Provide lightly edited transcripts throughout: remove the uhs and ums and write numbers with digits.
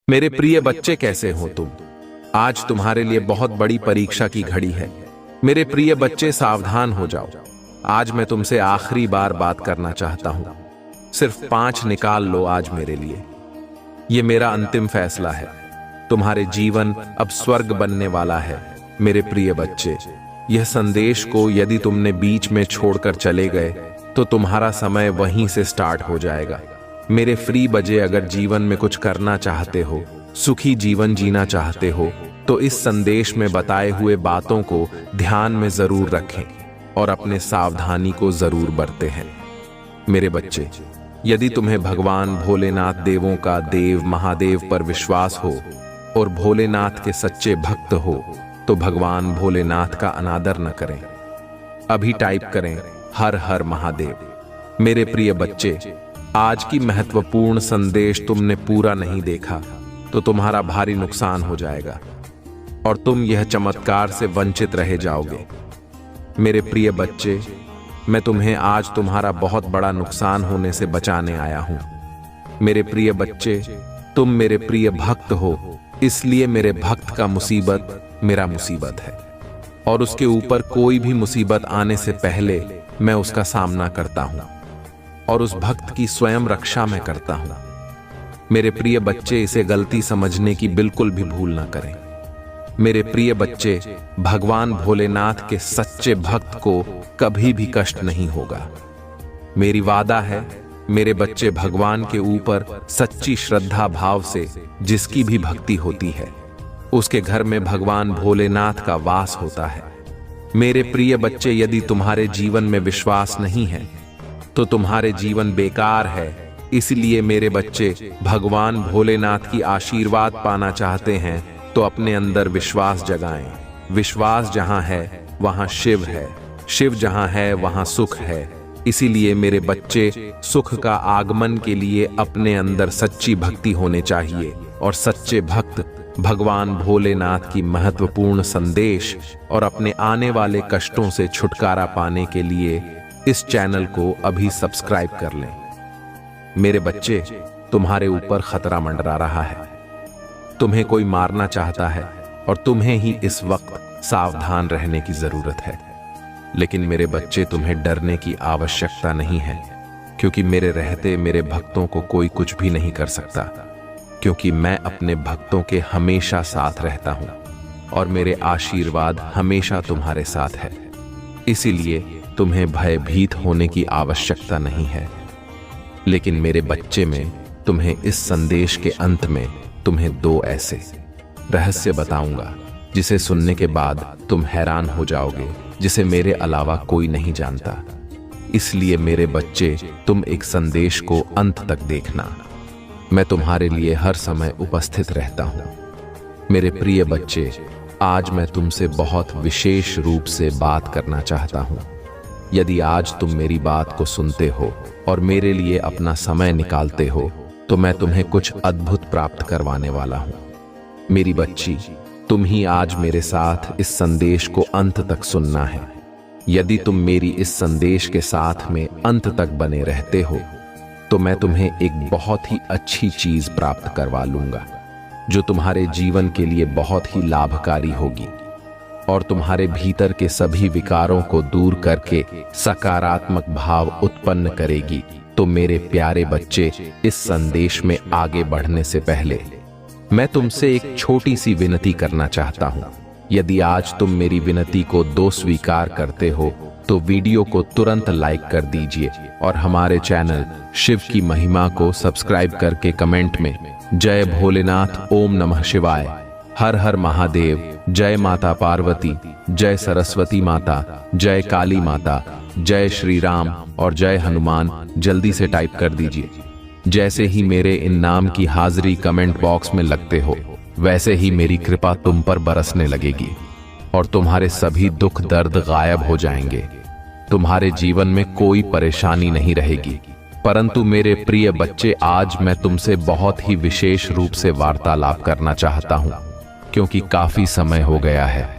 मेरे प्रिय बच्चे, कैसे हो तुम? आज तुम्हारे लिए बहुत बड़ी परीक्षा की घड़ी है। मेरे प्रिय बच्चे, सावधान हो जाओ। आज मैं तुमसे आखिरी बार बात करना चाहता हूं। सिर्फ 5 निकाल लो आज मेरे लिए। ये मेरा अंतिम फैसला है। तुम्हारे जीवन अब स्वर्ग बनने वाला है। मेरे प्रिय बच्चे, यह संदेश को यदि तुमने बीच में छोड़कर चले गए तो तुम्हारा समय वहीं से स्टार्ट हो जाएगा। मेरे फ्री बजे, अगर जीवन में कुछ करना चाहते हो, सुखी जीवन जीना चाहते हो, तो इस संदेश में बताए हुए बातों को ध्यान में जरूर रखें और अपने सावधानी को जरूर बरतें हैं। मेरे बच्चे, यदि तुम्हें भगवान भोलेनाथ, देवों का देव महादेव पर विश्वास हो और भोलेनाथ के सच्चे भक्त हो, तो भगवान भोलेनाथ का अनादर न करें। अभी टाइप करें हर हर महादेव। मेरे प्रिय बच्चे, आज की महत्वपूर्ण संदेश तुमने पूरा नहीं देखा तो तुम्हारा भारी नुकसान हो जाएगा और तुम यह चमत्कार से वंचित रह जाओगे। मेरे प्रिय बच्चे, मैं तुम्हें आज तुम्हारा बहुत बड़ा नुकसान होने से बचाने आया हूं। मेरे प्रिय बच्चे, तुम मेरे प्रिय भक्त हो, इसलिए मेरे भक्त का मुसीबत मेरा मुसीबत है और उसके ऊपर कोई भी मुसीबत आने से पहले मैं उसका सामना करता हूं और उस भक्त की स्वयं रक्षा मैं करता हूं। मेरे प्रिय बच्चे, इसे गलती समझने की बिल्कुल भी भूल ना करें। मेरे प्रिय बच्चे, भगवान भोलेनाथ के सच्चे भक्त को कभी भी कष्ट नहीं होगा। मेरी वादा है, मेरे बच्चे, भगवान के ऊपर सच्ची श्रद्धा भाव से जिसकी भी भक्ति होती है, उसके घर में भगवान भोलेनाथ का वास होता है। मेरे प्रिय बच्चे, यदि तुम्हारे जीवन में विश्वास नहीं है तो तुम्हारे जीवन बेकार है। इसलिए मेरे बच्चे, भगवान भोलेनाथ की आशीर्वाद पाना चाहते हैं तो अपने अंदर विश्वास जगाएं। विश्वास जहां है वहां शिव है, शिव जहां है वहां सुख है। इसीलिए मेरे बच्चे, सुख का आगमन के लिए अपने अंदर सच्ची भक्ति होने चाहिए और सच्चे भक्त भगवान भोलेनाथ की महत्वपूर्ण संदेश और अपने आने वाले कष्टों से छुटकारा पाने के लिए इस चैनल को अभी सब्सक्राइब कर लें। मेरे बच्चे, तुम्हारे ऊपर खतरा मंडरा रहा है। तुम्हें कोई मारना चाहता है और तुम्हें ही इस वक्त सावधान रहने की जरूरत है। लेकिन मेरे बच्चे, तुम्हें डरने की आवश्यकता नहीं है, क्योंकि मेरे रहते मेरे भक्तों को कोई कुछ भी नहीं कर सकता, क्योंकि मैं अपने भक्तों के हमेशा साथ रहता हूं और मेरे आशीर्वाद हमेशा तुम्हारे साथ है। इसीलिए तुम्हें भयभीत होने की आवश्यकता नहीं है। लेकिन मेरे बच्चे, में तुम्हें इस संदेश के अंत में तुम्हें 2 ऐसे रहस्य बताऊंगा जिसे सुनने के बाद तुम हैरान हो जाओगे, जिसे मेरे अलावा कोई नहीं जानता। इसलिए मेरे बच्चे, तुम एक संदेश को अंत तक देखना। मैं तुम्हारे लिए हर समय उपस्थित रहता हूं। मेरे प्रिय बच्चे, आज मैं तुमसे बहुत विशेष रूप से बात करना चाहता हूं। यदि आज तुम मेरी बात को सुनते हो और मेरे लिए अपना समय निकालते हो तो मैं तुम्हें कुछ अद्भुत प्राप्त करवाने वाला हूं। मेरी बच्ची, तुम ही आज मेरे साथ इस संदेश को अंत तक सुनना है। यदि तुम मेरी इस संदेश के साथ में अंत तक बने रहते हो तो मैं तुम्हें एक बहुत ही अच्छी चीज प्राप्त करवा लूंगा, जो तुम्हारे जीवन के लिए बहुत ही लाभकारी होगी और तुम्हारे भीतर के सभी विकारों को दूर करके सकारात्मक भाव उत्पन्न करेगी। तो मेरे प्यारे बच्चे, इस संदेश में आगे बढ़ने से पहले मैं तुमसे एक छोटी सी विनती करना चाहता हूं। यदि आज तुम मेरी विनती को स्वीकार करते हो तो वीडियो को तुरंत लाइक कर दीजिए और हमारे चैनल शिव की महिमा को सब्सक्राइब करके कमेंट में जय भोलेनाथ, ओम नमः शिवाय, हर हर महादेव, जय माता पार्वती, जय सरस्वती माता, जय काली माता, जय श्री राम और जय हनुमान जल्दी से टाइप कर दीजिए। जैसे ही मेरे इन नाम की हाजिरी कमेंट बॉक्स में लगते हो, वैसे ही मेरी कृपा तुम पर बरसने लगेगी और तुम्हारे सभी दुख दर्द गायब हो जाएंगे। तुम्हारे जीवन में कोई परेशानी नहीं रहेगी। परंतु मेरे प्रिय बच्चे, आज मैं तुमसे बहुत ही विशेष रूप से वार्तालाप करना चाहता हूं, क्योंकि काफी समय हो गया है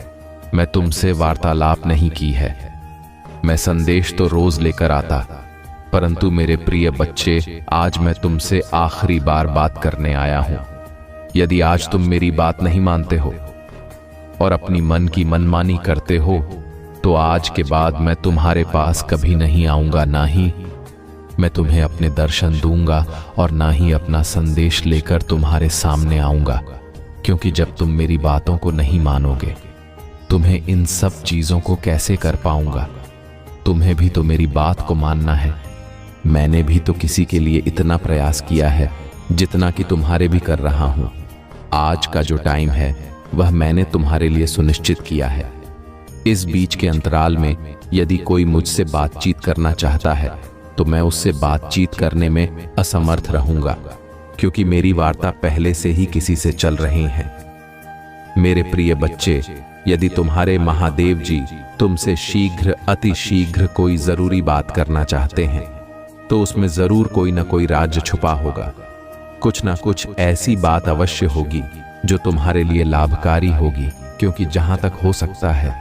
मैं तुमसे वार्तालाप नहीं की है। मैं संदेश तो रोज लेकर आता, परंतु मेरे प्रिय बच्चे, आज मैं तुमसे आखिरी बार बात करने आया हूं। यदि आज तुम मेरी बात नहीं मानते हो और अपनी मन की मनमानी करते हो, तो आज के बाद मैं तुम्हारे पास कभी नहीं आऊंगा, ना ही मैं तुम्हें अपने दर्शन दूंगा और ना ही अपना संदेश लेकर तुम्हारे सामने आऊंगा। क्योंकि जब तुम मेरी बातों को नहीं मानोगे, तुम्हें इन सब चीजों को कैसे कर पाऊंगा। तुम्हें भी तो मेरी बात को मानना है। मैंने भी तो किसी के लिए इतना प्रयास किया है जितना कि तुम्हारे भी कर रहा हूं। आज का जो टाइम है वह मैंने तुम्हारे लिए सुनिश्चित किया है। इस बीच के अंतराल में यदि कोई मुझसे बातचीत करना चाहता है तो मैं उससे बातचीत करने में असमर्थ रहूंगा, क्योंकि मेरी वार्ता पहले से ही किसी से चल रही है। मेरे प्रिय बच्चे, यदि तुम्हारे महादेव जी तुमसे शीघ्र अति शीघ्र कोई जरूरी बात करना चाहते हैं तो उसमें जरूर कोई ना कोई राज छुपा होगा। कुछ ना कुछ ऐसी बात अवश्य होगी जो तुम्हारे लिए लाभकारी होगी, क्योंकि जहां तक हो सकता है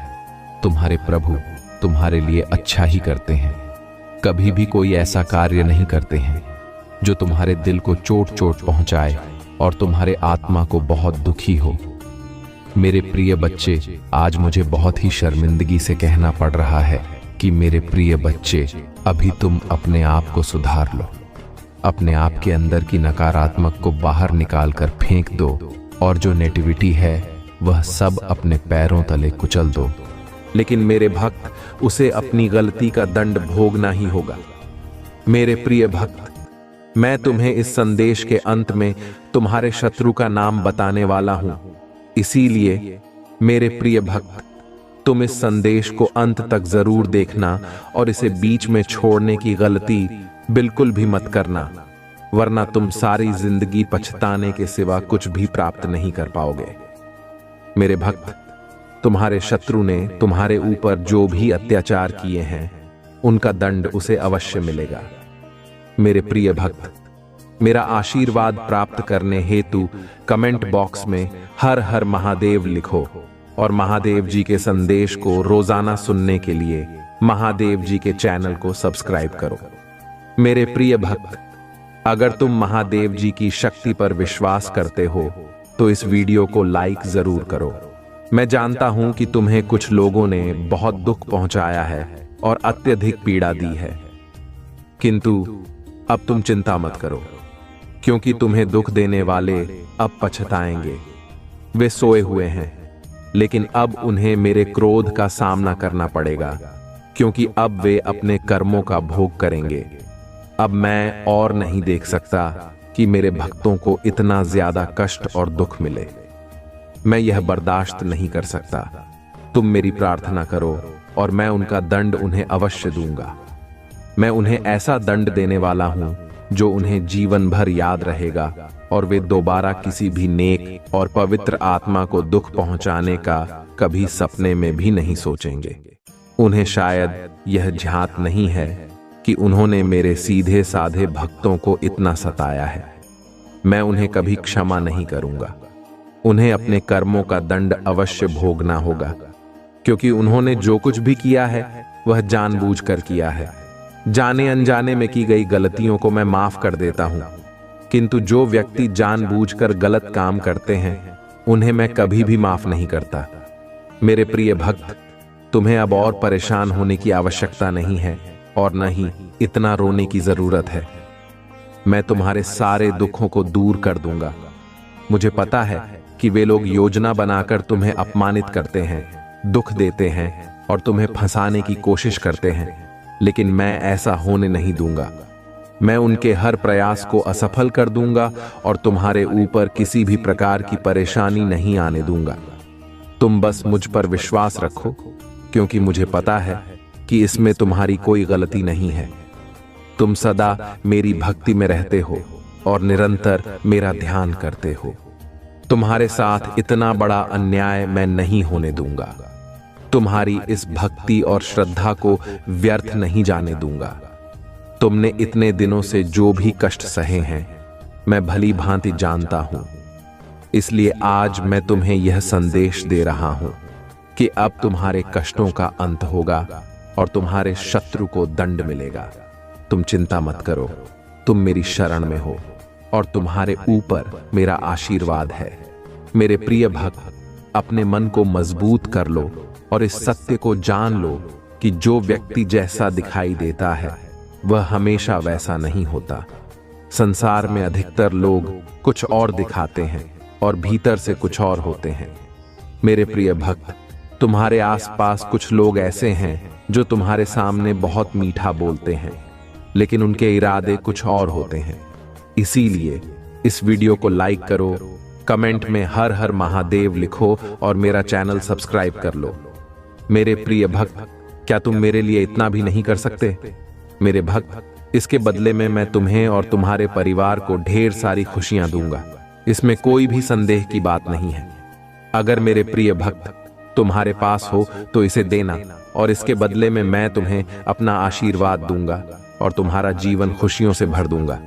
तुम्हारे प्रभु तुम्हारे लिए अच्छा ही करते हैं। कभी भी कोई ऐसा कार्य नहीं करते हैं जो तुम्हारे दिल को चोट पहुंचाए और तुम्हारे आत्मा को बहुत दुखी हो। मेरे प्रिय बच्चे, आज मुझे बहुत ही शर्मिंदगी से कहना पड़ रहा है कि मेरे प्रिय बच्चे, अभी तुम अपने आप को सुधार लो। अपने आप के अंदर की नकारात्मक को बाहर निकाल कर फेंक दो और जो नेगेटिविटी है वह सब अपने पैरों तले कुचल दो। लेकिन मेरे भक्त, उसे अपनी गलती का दंड भोगना ही होगा। मेरे प्रिय भक्त, मैं तुम्हें इस संदेश के अंत में तुम्हारे शत्रु का नाम बताने वाला हूं। इसीलिए मेरे प्रिय भक्त, तुम इस संदेश को अंत तक जरूर देखना और इसे बीच में छोड़ने की गलती बिल्कुल भी मत करना, वरना तुम सारी जिंदगी पछताने के सिवा कुछ भी प्राप्त नहीं कर पाओगे। मेरे भक्त, तुम्हारे शत्रु ने तुम्हारे ऊपर जो भी अत्याचार किए हैं उनका दंड उसे अवश्य मिलेगा। मेरे प्रिय भक्त, मेरा आशीर्वाद प्राप्त करने हेतु कमेंट बॉक्स में हर हर महादेव लिखो और महादेव जी के संदेश को रोजाना सुनने के लिए महादेव जी के चैनल को सब्सक्राइब करो। मेरे प्रिय भक्त, अगर तुम महादेव जी की शक्ति पर विश्वास करते हो तो इस वीडियो को लाइक जरूर करो। मैं जानता हूं कि तुम्हें कुछ लोगों ने बहुत दुख पहुंचाया है और अत्यधिक पीड़ा दी है, किंतु अब तुम चिंता मत करो, क्योंकि तुम्हें दुख देने वाले अब पछताएंगे। वे सोए हुए हैं, लेकिन अब उन्हें मेरे क्रोध का सामना करना पड़ेगा, क्योंकि अब वे अपने कर्मों का भोग करेंगे। अब मैं और नहीं देख सकता कि मेरे भक्तों को इतना ज्यादा कष्ट और दुख मिले। मैं यह बर्दाश्त नहीं कर सकता। तुम मेरी प्रार्थना करो और मैं उनका दंड उन्हें अवश्य दूंगा। मैं उन्हें ऐसा दंड देने वाला हूं जो उन्हें जीवन भर याद रहेगा और वे दोबारा किसी भी नेक और पवित्र आत्मा को दुख पहुंचाने का कभी सपने में भी नहीं सोचेंगे। उन्हें शायद यह ध्यात नहीं है कि उन्होंने मेरे सीधे साधे भक्तों को इतना सताया है। मैं उन्हें कभी क्षमा नहीं करूंगा। उन्हें अपने कर्मों का दंड अवश्य भोगना होगा, क्योंकि उन्होंने जो कुछ भी किया है वह जानबूझकर किया है। जाने अनजाने में की गई गलतियों को मैं माफ कर देता हूं, किंतु जो व्यक्ति जानबूझकर गलत काम करते हैं उन्हें मैं कभी भी माफ नहीं करता। मेरे प्रिय भक्त, तुम्हें अब और परेशान होने की आवश्यकता नहीं है और न ही इतना रोने की जरूरत है। मैं तुम्हारे सारे दुखों को दूर कर दूंगा। मुझे पता है कि वे लोग योजना बनाकर तुम्हें अपमानित करते हैं, दुख देते हैं और तुम्हें फंसाने की कोशिश करते हैं, लेकिन मैं ऐसा होने नहीं दूंगा। मैं उनके हर प्रयास को असफल कर दूंगा और तुम्हारे ऊपर किसी भी प्रकार की परेशानी नहीं आने दूंगा। तुम बस मुझ पर विश्वास रखो, क्योंकि मुझे पता है कि इसमें तुम्हारी कोई गलती नहीं है। तुम सदा मेरी भक्ति में रहते हो और निरंतर मेरा ध्यान करते हो। तुम्हारे साथ इतना बड़ा अन्याय मैं नहीं होने दूंगा। तुम्हारी इस भक्ति और श्रद्धा को व्यर्थ नहीं जाने दूंगा। तुमने इतने दिनों से जो भी कष्ट सहे हैं मैं भली भांति जानता हूं, इसलिए आज मैं तुम्हें यह संदेश दे रहा हूं कि अब तुम्हारे कष्टों का अंत होगा और तुम्हारे शत्रु को दंड मिलेगा। तुम चिंता मत करो, तुम मेरी शरण में हो। और तुम्हारे ऊपर मेरा आशीर्वाद है। मेरे प्रिय भक्त, अपने मन को मजबूत कर लो और इस सत्य को जान लो कि जो व्यक्ति जैसा दिखाई देता है वह हमेशा वैसा नहीं होता। संसार में अधिकतर लोग कुछ और दिखाते हैं और भीतर से कुछ और होते हैं। मेरे प्रिय भक्त, तुम्हारे आसपास कुछ लोग ऐसे हैं जो तुम्हारे सामने बहुत मीठा बोलते हैं, लेकिन उनके इरादे कुछ और होते हैं। इसीलिए इस वीडियो को लाइक करो, कमेंट में हर हर महादेव लिखो और मेरा चैनल सब्सक्राइब कर लो। मेरे प्रिय भक्त, क्या तुम मेरे लिए इतना भी नहीं कर सकते? मेरे भक्त, इसके बदले में मैं तुम्हें और तुम्हारे परिवार को ढेर सारी खुशियां दूंगा। इसमें कोई भी संदेह की बात नहीं है। अगर मेरे प्रिय भक्त तुम्हारे पास हो तो इसे देना, और इसके बदले में मैं तुम्हें अपना आशीर्वाद दूंगा और तुम्हारा जीवन खुशियों से भर दूंगा।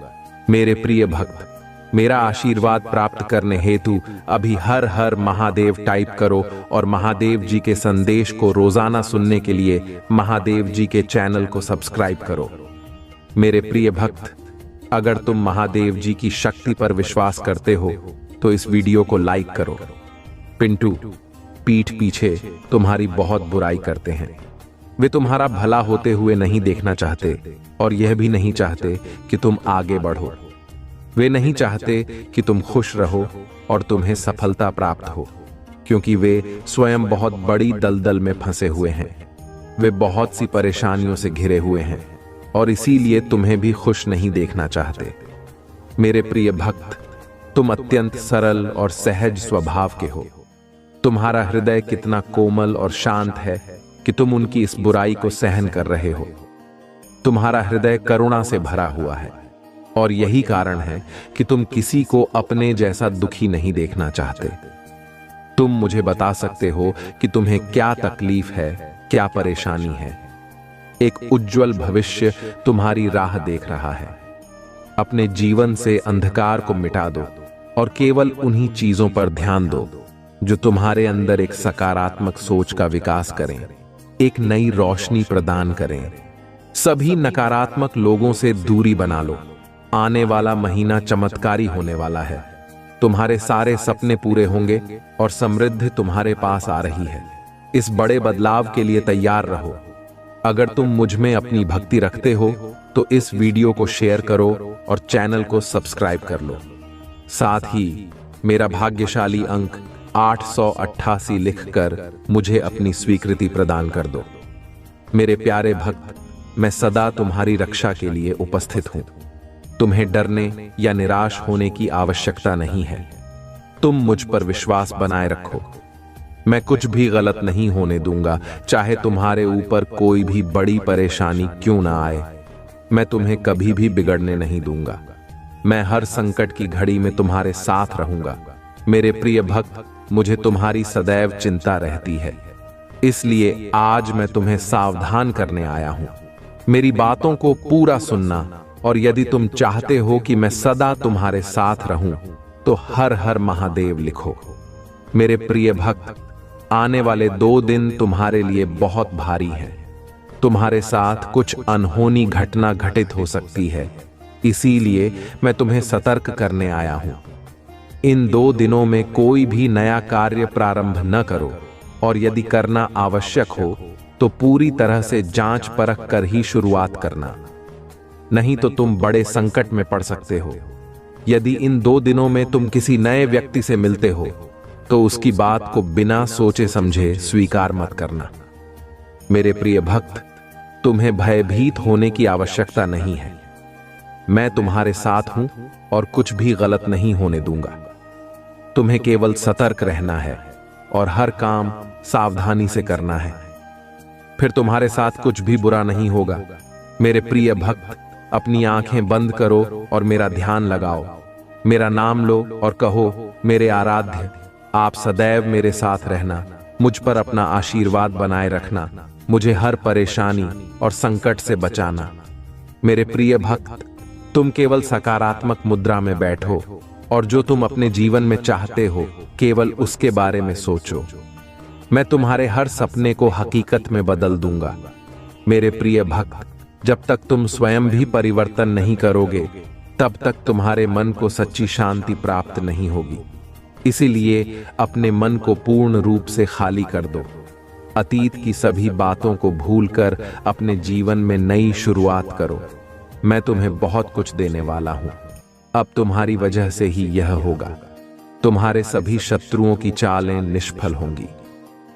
मेरे प्रिय भक्त, मेरा आशीर्वाद प्राप्त करने हेतु अभी हर हर महादेव टाइप करो और महादेव जी के संदेश को रोजाना सुनने के लिए महादेव जी के चैनल को सब्सक्राइब करो। मेरे प्रिय भक्त, अगर तुम महादेव जी की शक्ति पर विश्वास करते हो तो इस वीडियो को लाइक करो। पिंटू पीठ पीछे तुम्हारी बहुत बुराई करते हैं। वे तुम्हारा भला होते हुए नहीं देखना चाहते और यह भी नहीं चाहते कि तुम आगे बढ़ो। वे नहीं चाहते कि तुम खुश रहो और तुम्हें सफलता प्राप्त हो, क्योंकि वे स्वयं बहुत बड़ी दलदल में फंसे हुए हैं। वे बहुत सी परेशानियों से घिरे हुए हैं और इसीलिए तुम्हें भी खुश नहीं देखना चाहते। मेरे प्रिय भक्त, तुम अत्यंत सरल और सहज स्वभाव के हो। तुम्हारा हृदय कितना कोमल और शांत है कि तुम उनकी इस बुराई को सहन कर रहे हो। तुम्हारा हृदय करुणा से भरा हुआ है और यही कारण है कि तुम किसी को अपने जैसा दुखी नहीं देखना चाहते। तुम मुझे बता सकते हो कि तुम्हें क्या तकलीफ है, क्या परेशानी है। एक उज्जवल भविष्य तुम्हारी राह देख रहा है। अपने जीवन से अंधकार को मिटा दो और केवल उन्हीं चीजों पर ध्यान दो जो तुम्हारे अंदर एक सकारात्मक सोच का विकास करें, एक नई रोशनी प्रदान करें। सभी नकारात्मक लोगों से दूरी बना लो। आने वाला महीना चमत्कारी होने वाला है। तुम्हारे सारे सपने पूरे होंगे और समृद्धि तुम्हारे पास आ रही है। इस बड़े बदलाव के लिए तैयार रहो। अगर तुम मुझ में अपनी भक्ति रखते हो तो इस वीडियो को शेयर करो और चैनल को सब्सक्राइब कर लो। साथ ही मेरा भाग्यशाली अंक 888 लिखकर मुझे अपनी स्वीकृति प्रदान कर दो। मेरे प्यारे भक्त, मैं सदा तुम्हारी रक्षा के लिए उपस्थित हूं। तुम्हें डरने या निराश होने की आवश्यकता नहीं है। तुम मुझ पर विश्वास बनाए रखो। मैं कुछ भी गलत नहीं होने दूंगा, चाहे तुम्हारे ऊपर कोई भी बड़ी परेशानी क्यों ना आए। मैं तुम्हें कभी भी बिगड़ने नहीं दूंगा। मैं हर संकट की घड़ी में तुम्हारे साथ रहूंगा। मेरे प्रिय भक्त, मुझे तुम्हारी सदैव चिंता रहती है, इसलिए आज मैं तुम्हें सावधान करने आया हूं। मेरी बातों को पूरा सुनना, और यदि तुम चाहते हो कि मैं सदा तुम्हारे साथ रहूं तो हर हर महादेव लिखो। मेरे प्रिय भक्त, आने वाले 2 दिन तुम्हारे लिए बहुत भारी हैं। तुम्हारे साथ कुछ अनहोनी घटना घटित हो सकती है, इसीलिए मैं तुम्हें सतर्क करने आया हूं। इन 2 दिनों में कोई भी नया कार्य प्रारंभ न करो, और यदि करना आवश्यक हो तो पूरी तरह से जांच परख कर ही शुरुआत करना, नहीं तो तुम बड़े संकट में पड़ सकते हो। यदि इन 2 दिनों में तुम किसी नए व्यक्ति से मिलते हो तो उसकी बात को बिना सोचे समझे स्वीकार मत करना। मेरे प्रिय भक्त, तुम्हें भयभीत होने की आवश्यकता नहीं है। मैं तुम्हारे साथ हूं और कुछ भी गलत नहीं होने दूंगा। तुम्हें केवल सतर्क रहना है और हर काम सावधानी से करना है, फिर तुम्हारे साथ कुछ भी बुरा नहीं होगा। मेरे प्रिय भक्त, अपनी आंखें बंद करो और मेरा ध्यान लगाओ। मेरा नाम लो और कहो, मेरे आराध्य, आप सदैव मेरे साथ रहना, मुझ पर अपना आशीर्वाद बनाए रखना, मुझे हर परेशानी और संकट से बचाना। मेरे प्रिय भक्त, तुम केवल सकारात्मक मुद्रा में बैठो और जो तुम अपने जीवन में चाहते हो केवल उसके बारे में सोचो। मैं तुम्हारे हर सपने को हकीकत में बदल दूंगा। मेरे प्रिय भक्त, जब तक तुम स्वयं भी परिवर्तन नहीं करोगे तब तक तुम्हारे मन को सच्ची शांति प्राप्त नहीं होगी। इसीलिए अपने मन को पूर्ण रूप से खाली कर दो। अतीत की सभी बातों को भूलकर अपने जीवन में नई शुरुआत करो। मैं तुम्हें बहुत कुछ देने वाला हूं। अब तुम्हारी वजह से ही यह होगा। तुम्हारे सभी शत्रुओं की चालें निष्फल होंगी।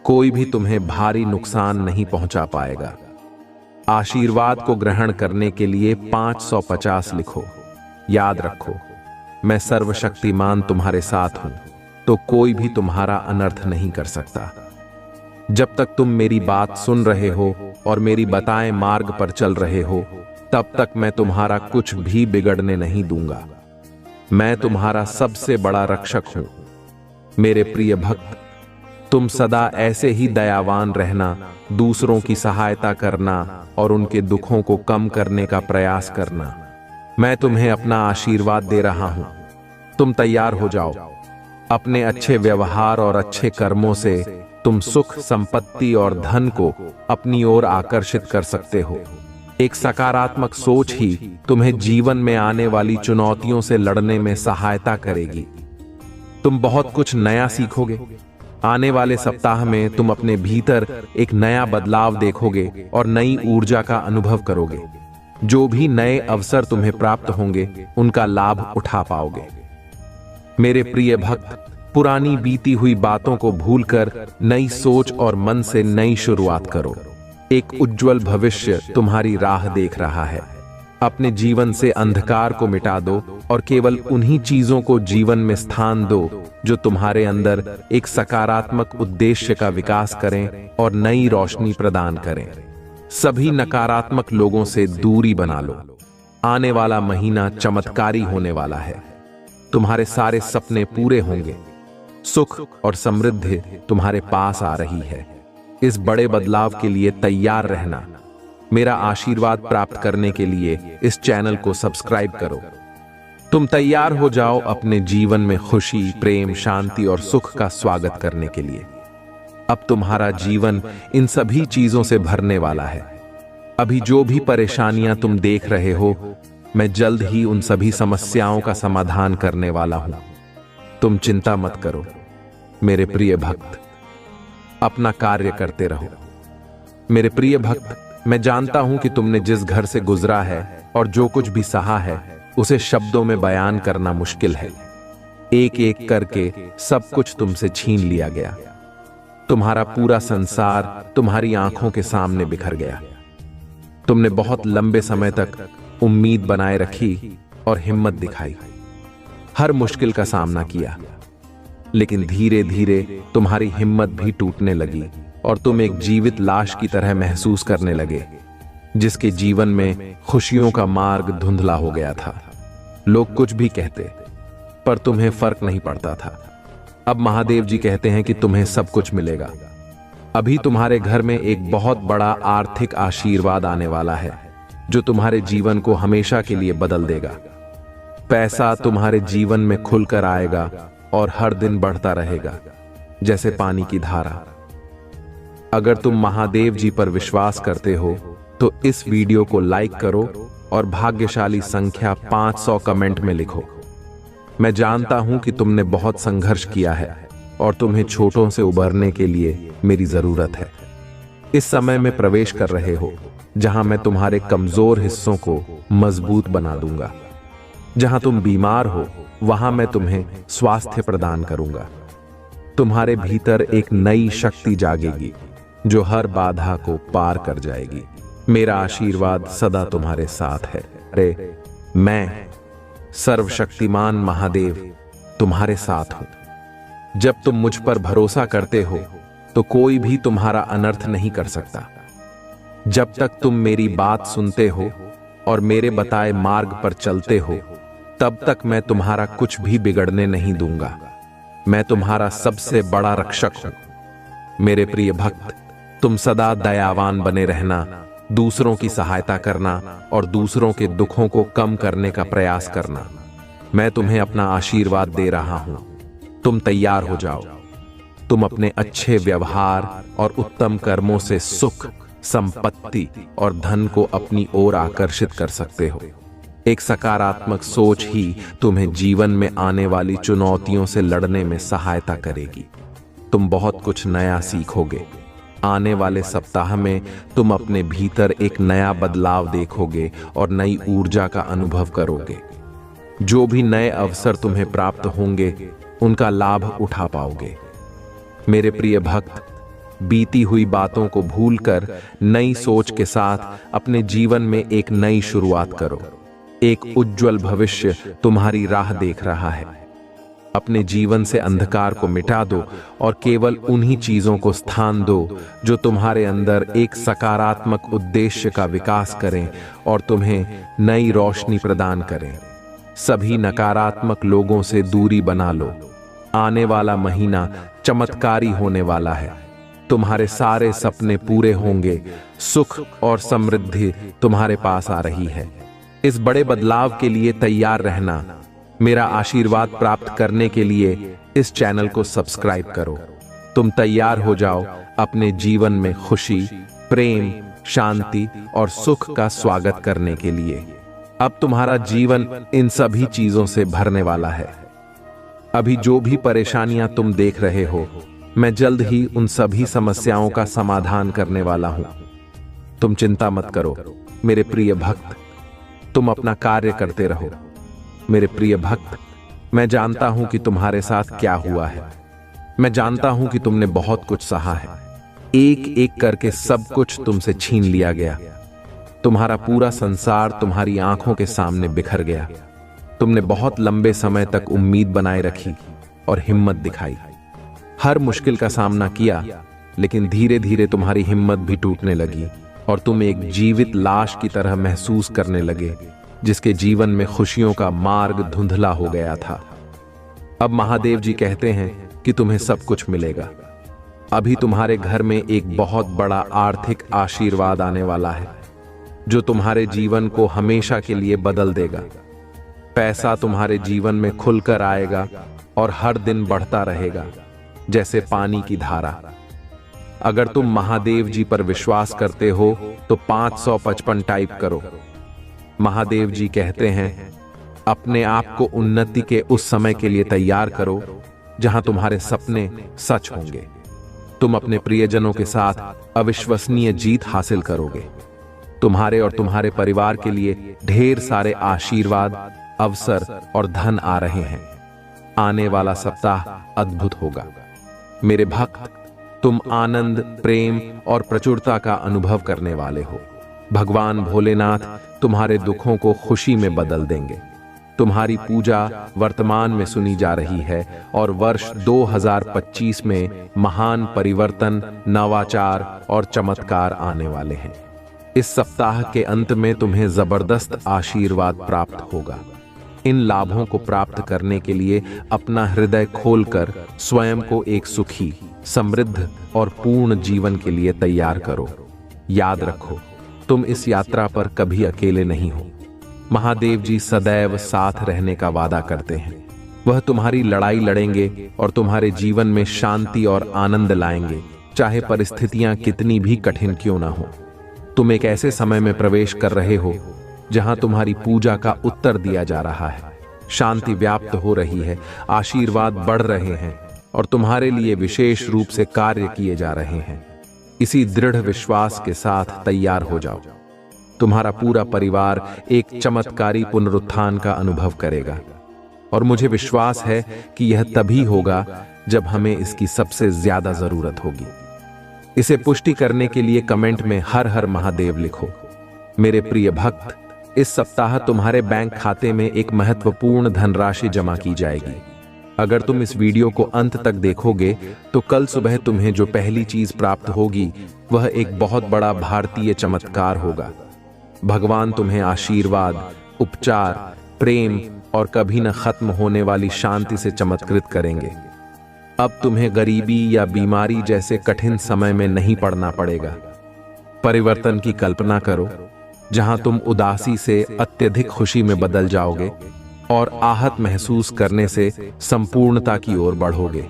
कोई भी तुम्हें भारी नुकसान नहीं पहुंचा पाएगा। आशीर्वाद को ग्रहण करने के लिए 550 लिखो। याद रखो, मैं सर्वशक्तिमान तुम्हारे साथ हूं, तो कोई भी तुम्हारा अनर्थ नहीं कर सकता। जब तक तुम मेरी बात सुन रहे हो और मेरी बताए मार्ग पर चल रहे हो, तब तक मैं तुम्हारा कुछ भी बिगड़ने नहीं दूंगा। मैं तुम्हारा सबसे बड़ा रक्षक हूं। मेरे प्रिय भक्त, तुम सदा ऐसे ही दयावान रहना, दूसरों की सहायता करना और उनके दुखों को कम करने का प्रयास करना। मैं तुम्हें अपना आशीर्वाद दे रहा हूं। तुम तैयार हो जाओ। अपने अच्छे व्यवहार और अच्छे कर्मों से तुम सुख, संपत्ति और धन को अपनी ओर आकर्षित कर सकते हो। एक सकारात्मक सोच ही तुम्हें जीवन में आने वाली चुनौतियों से लड़ने में सहायता करेगी। तुम बहुत कुछ नया सीखोगे। आने वाले सप्ताह में तुम अपने भीतर एक नया बदलाव देखोगे और नई ऊर्जा का अनुभव करोगे। जो भी नए अवसर तुम्हें प्राप्त होंगे, उनका लाभ उठा पाओगे। मेरे प्रिय भक्त, पुरानी बीती हुई बातों को भूलकर नई सोच और मन से नई शुरुआत करो। एक उज्जवल भविष्य तुम्हारी राह देख रहा है। अपने जीवन से अंधकार को मिटा दो और केवल उन्हीं चीजों को जीवन में स्थान दो जो तुम्हारे अंदर एक सकारात्मक उद्देश्य का विकास करें और नई रोशनी प्रदान करें। सभी नकारात्मक लोगों से दूरी बना लो। आने वाला महीना चमत्कारी होने वाला है। तुम्हारे सारे सपने पूरे होंगे। सुख और समृद्धि तुम्हारे पास आ रही है। इस बड़े बदलाव के लिए तैयार रहना। मेरा आशीर्वाद प्राप्त करने के लिए इस चैनल को सब्सक्राइब करो। तुम तैयार हो जाओ अपने जीवन में खुशी, प्रेम, शांति और सुख का स्वागत करने के लिए। अब तुम्हारा जीवन इन सभी चीजों से भरने वाला है। अभी जो भी परेशानियां तुम देख रहे हो, मैं जल्द ही उन सभी समस्याओं का समाधान करने वाला हूं। तुम चिंता मत करो मेरे प्रिय भक्त, अपना कार्य करते रहो। मेरे प्रिय भक्त, मैं जानता हूं कि तुमने जिस घर से गुजरा है और जो कुछ भी सहा है, उसे शब्दों में बयान करना मुश्किल है। एक एक करके सब कुछ तुमसे छीन लिया गया। तुम्हारा पूरा संसार तुम्हारी आंखों के सामने बिखर गया। तुमने बहुत लंबे समय तक उम्मीद बनाए रखी और हिम्मत दिखाई। हर मुश्किल का सामना किया, लेकिन धीरे धीरे तुम्हारी हिम्मत भी टूटने लगी और तुम एक जीवित लाश की तरह महसूस करने लगे, जिसके जीवन में खुशियों का मार्ग धुंधला हो गया था। लोग कुछ भी कहते, पर तुम्हें फर्क नहीं पड़ता था। अब महादेव जी कहते हैं कि तुम्हें सब कुछ मिलेगा। अभी तुम्हारे घर में एक बहुत बड़ा आर्थिक आशीर्वाद आने वाला है, जो तुम्हारे जीवन को हमेशा के लिए बदल देगा। पैसा तुम्हारे जीवन में खुलकर आएगा और हर दिन बढ़ता रहेगा, जैसे पानी की धारा। अगर तुम महादेव जी पर विश्वास करते हो, तो इस वीडियो को लाइक करो और भाग्यशाली संख्या 500 कमेंट में लिखो। मैं जानता हूं कि तुमने बहुत संघर्ष किया है और तुम्हें छोटों से उबरने के लिए मेरी जरूरत है। इस समय में प्रवेश कर रहे हो जहां मैं तुम्हारे कमजोर हिस्सों को मजबूत बना दूंगा। जहां तुम बीमार हो, वहां मैं तुम्हें स्वास्थ्य प्रदान करूंगा। तुम्हारे भीतर एक नई शक्ति जागेगी जो हर बाधा को पार कर जाएगी। मेरा आशीर्वाद सदा तुम्हारे साथ है। अरे, मैं सर्वशक्तिमान महादेव तुम्हारे साथ हूं। जब तुम मुझ पर भरोसा करते हो, तो कोई भी तुम्हारा अनर्थ नहीं कर सकता। जब तक तुम मेरी बात सुनते हो और मेरे बताए मार्ग पर चलते हो, तब तक मैं तुम्हारा कुछ भी बिगड़ने नहीं दूंगा। मैं तुम्हारा सबसे बड़ा रक्षक हूं। मेरे प्रिय भक्त, तुम सदा दयावान बने रहना, दूसरों की सहायता करना और दूसरों के दुखों को कम करने का प्रयास करना। मैं तुम्हें अपना आशीर्वाद दे रहा हूं। तुम तैयार हो जाओ। तुम अपने अच्छे व्यवहार और उत्तम कर्मों से सुख, संपत्ति और धन को अपनी ओर आकर्षित कर सकते हो। एक सकारात्मक सोच ही तुम्हें जीवन में आने वाली चुनौतियों से लड़ने में सहायता करेगी। तुम बहुत कुछ नया सीखोगे। आने वाले सप्ताह में तुम अपने भीतर एक नया बदलाव देखोगे और नई ऊर्जा का अनुभव करोगे। जो भी नए अवसर तुम्हें प्राप्त होंगे उनका लाभ उठा पाओगे। मेरे प्रिय भक्त, बीती हुई बातों को भूलकर नई सोच के साथ अपने जीवन में एक नई शुरुआत करो। एक उज्जवल भविष्य तुम्हारी राह देख रहा है। अपने जीवन से अंधकार को मिटा दो और केवल उन्हीं चीजों को स्थान दो जो तुम्हारे अंदर एक सकारात्मक उद्देश्य का विकास करें और तुम्हें नई रोशनी प्रदान करें। सभी नकारात्मक लोगों से दूरी बना लो। आने वाला महीना चमत्कारी होने वाला है। तुम्हारे सारे सपने पूरे होंगे। सुख और समृद्धि तुम्हारे पास आ रही है। इस बड़े बदलाव के लिए तैयार रहना। मेरा आशीर्वाद प्राप्त करने के लिए इस चैनल को सब्सक्राइब करो। तुम तैयार हो जाओ अपने जीवन में खुशी, प्रेम, शांति और सुख का स्वागत करने के लिए। अब तुम्हारा जीवन इन सभी चीजों से भरने वाला है। अभी जो भी परेशानियां तुम देख रहे हो, मैं जल्द ही उन सभी समस्याओं का समाधान करने वाला हूं। तुम चिंता मत करो मेरे प्रिय भक्त, तुम अपना कार्य करते रहो। मेरे प्रिय भक्त, मैं जानता हूं कि तुम्हारे साथ क्या हुआ है। मैं जानता हूं कि तुमने बहुत कुछ सहा है। एक एक करके सब कुछ तुमसे छीन लिया गया। तुम्हारा पूरा संसार तुम्हारी आंखों के सामने बिखर गया। तुमने बहुत लंबे समय तक उम्मीद बनाए रखी और हिम्मत दिखाई। हर मुश्किल का सामना किया, लेकिन धीरे धीरे तुम्हारी हिम्मत भी टूटने लगी और तुम एक जीवित लाश की तरह महसूस करने लगे, जिसके जीवन में खुशियों का मार्ग धुंधला हो गया था। अब महादेव जी कहते हैं कि तुम्हें सब कुछ मिलेगा। अभी तुम्हारे घर में एक बहुत बड़ा आर्थिक आशीर्वाद आने वाला है, जो तुम्हारे जीवन को हमेशा के लिए बदल देगा। पैसा तुम्हारे जीवन में खुलकर आएगा और हर दिन बढ़ता रहेगा, जैसे पानी की धारा। अगर तुम महादेव जी पर विश्वास करते हो तो 555 टाइप करो। महादेव जी कहते हैं, अपने आप को उन्नति के उस समय के लिए तैयार करो जहां तुम्हारे सपने सच होंगे। तुम अपने प्रियजनों के साथ अविश्वसनीय जीत हासिल करोगे। तुम्हारे और तुम्हारे परिवार के लिए ढेर सारे आशीर्वाद, अवसर और धन आ रहे हैं। आने वाला सप्ताह अद्भुत होगा। मेरे भक्त, तुम आनंद, प्रेम और प्रचुरता का अनुभव करने वाले हो। भगवान भोलेनाथ तुम्हारे दुखों को खुशी में बदल देंगे। तुम्हारी पूजा वर्तमान में सुनी जा रही है और वर्ष 2025 में महान परिवर्तन, नवाचार और चमत्कार आने वाले हैं। इस सप्ताह के अंत में तुम्हें जबरदस्त आशीर्वाद प्राप्त होगा। इन लाभों को प्राप्त करने के लिए अपना हृदय खोलकर स्वयं को एक सुखी, समृद्ध और पूर्ण जीवन के लिए तैयार करो। याद रखो, तुम इस यात्रा पर कभी अकेले नहीं हो। महादेव जी सदैव साथ रहने का वादा करते हैं। वह तुम्हारी लड़ाई लड़ेंगे और तुम्हारे जीवन में शांति और आनंद लाएंगे, चाहे परिस्थितियां कितनी भी कठिन क्यों ना हो। तुम एक ऐसे समय में प्रवेश कर रहे हो जहां तुम्हारी पूजा का उत्तर दिया जा रहा है। शांति व्याप्त हो रही है, आशीर्वाद बढ़ रहे हैं और तुम्हारे लिए विशेष रूप से कार्य किए जा रहे हैं। इसी दृढ़ विश्वास के साथ तैयार हो जाओ। तुम्हारा पूरा परिवार एक चमत्कारी पुनरुत्थान का अनुभव करेगा और मुझे विश्वास है कि यह तभी होगा जब हमें इसकी सबसे ज्यादा जरूरत होगी। इसे पुष्टि करने के लिए कमेंट में हर हर महादेव लिखो। मेरे प्रिय भक्त, इस सप्ताह तुम्हारे बैंक खाते में एक महत्वपूर्ण धनराशि जमा की जाएगी। अगर तुम इस वीडियो को अंत तक देखोगे तो कल सुबह तुम्हें जो पहली चीज प्राप्त होगी वह एक बहुत बड़ा भारतीय चमत्कार होगा। भगवान तुम्हें आशीर्वाद, उपचार, प्रेम और कभी न खत्म होने वाली शांति से चमत्कृत करेंगे। अब तुम्हें गरीबी या बीमारी जैसे कठिन समय में नहीं पड़ना पड़ेगा। परिवर्तन की कल्पना करो, जहां तुम उदासी से अत्यधिक खुशी में बदल जाओगे और आहत महसूस करने से संपूर्णता की ओर बढ़ोगे।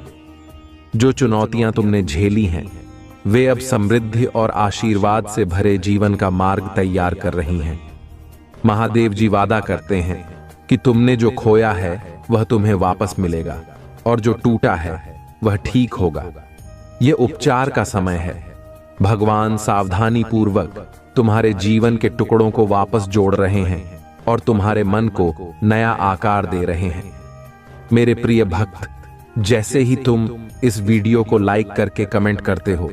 जो चुनौतियां तुमने झेली हैं, वे अब समृद्धि और आशीर्वाद से भरे जीवन का मार्ग तैयार कर रही हैं। महादेव जी वादा करते हैं कि तुमने जो खोया है वह तुम्हें वापस मिलेगा और जो टूटा है वह ठीक होगा। यह उपचार का समय है। भगवान सावधानी पूर्वक तुम्हारे जीवन के टुकड़ों को वापस जोड़ रहे हैं और तुम्हारे मन को नया आकार दे रहे हैं। मेरे प्रिय भक्त, जैसे ही तुम इस वीडियो को लाइक करके कमेंट करते हो,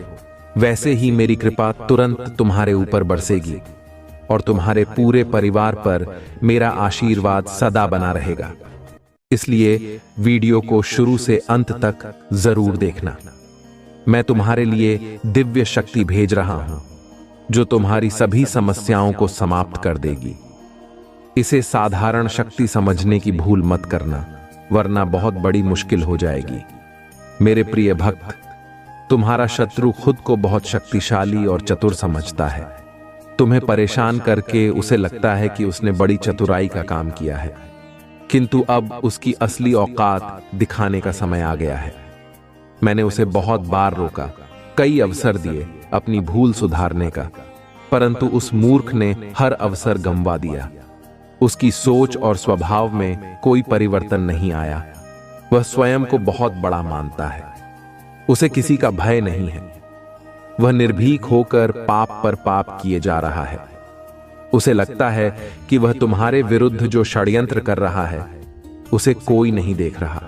वैसे ही मेरी कृपा तुरंत तुम्हारे ऊपर बरसेगी और तुम्हारे पूरे परिवार पर मेरा आशीर्वाद सदा बना रहेगा। इसलिए वीडियो को शुरू से अंत तक जरूर देखना। मैं तुम्हारे लिए दिव्य शक्ति भेज रहा हूं जो तुम्हारी सभी समस्याओं को समाप्त कर देगी। इसे साधारण शक्ति समझने की भूल मत करना, वरना बहुत बड़ी मुश्किल हो जाएगी। मेरे प्रिय भक्त, तुम्हारा शत्रु खुद को बहुत शक्तिशाली और चतुर समझता है। तुम्हें परेशान करके उसे लगता है कि उसने बड़ी चतुराई का काम किया है, किंतु अब उसकी असली औकात दिखाने का समय आ गया है। मैंने उसे बहुत बार रोका, कई अवसर दिए अपनी भूल सुधारने का, परंतु उस मूर्ख ने हर अवसर गंवा दिया। उसकी सोच और स्वभाव में कोई परिवर्तन नहीं आया। वह स्वयं को बहुत बड़ा मानता है। उसे किसी का भय नहीं है। वह निर्भीक होकर पाप पर पाप किए जा रहा है। उसे लगता है कि वह तुम्हारे विरुद्ध जो षड्यंत्र कर रहा है उसे कोई नहीं देख रहा,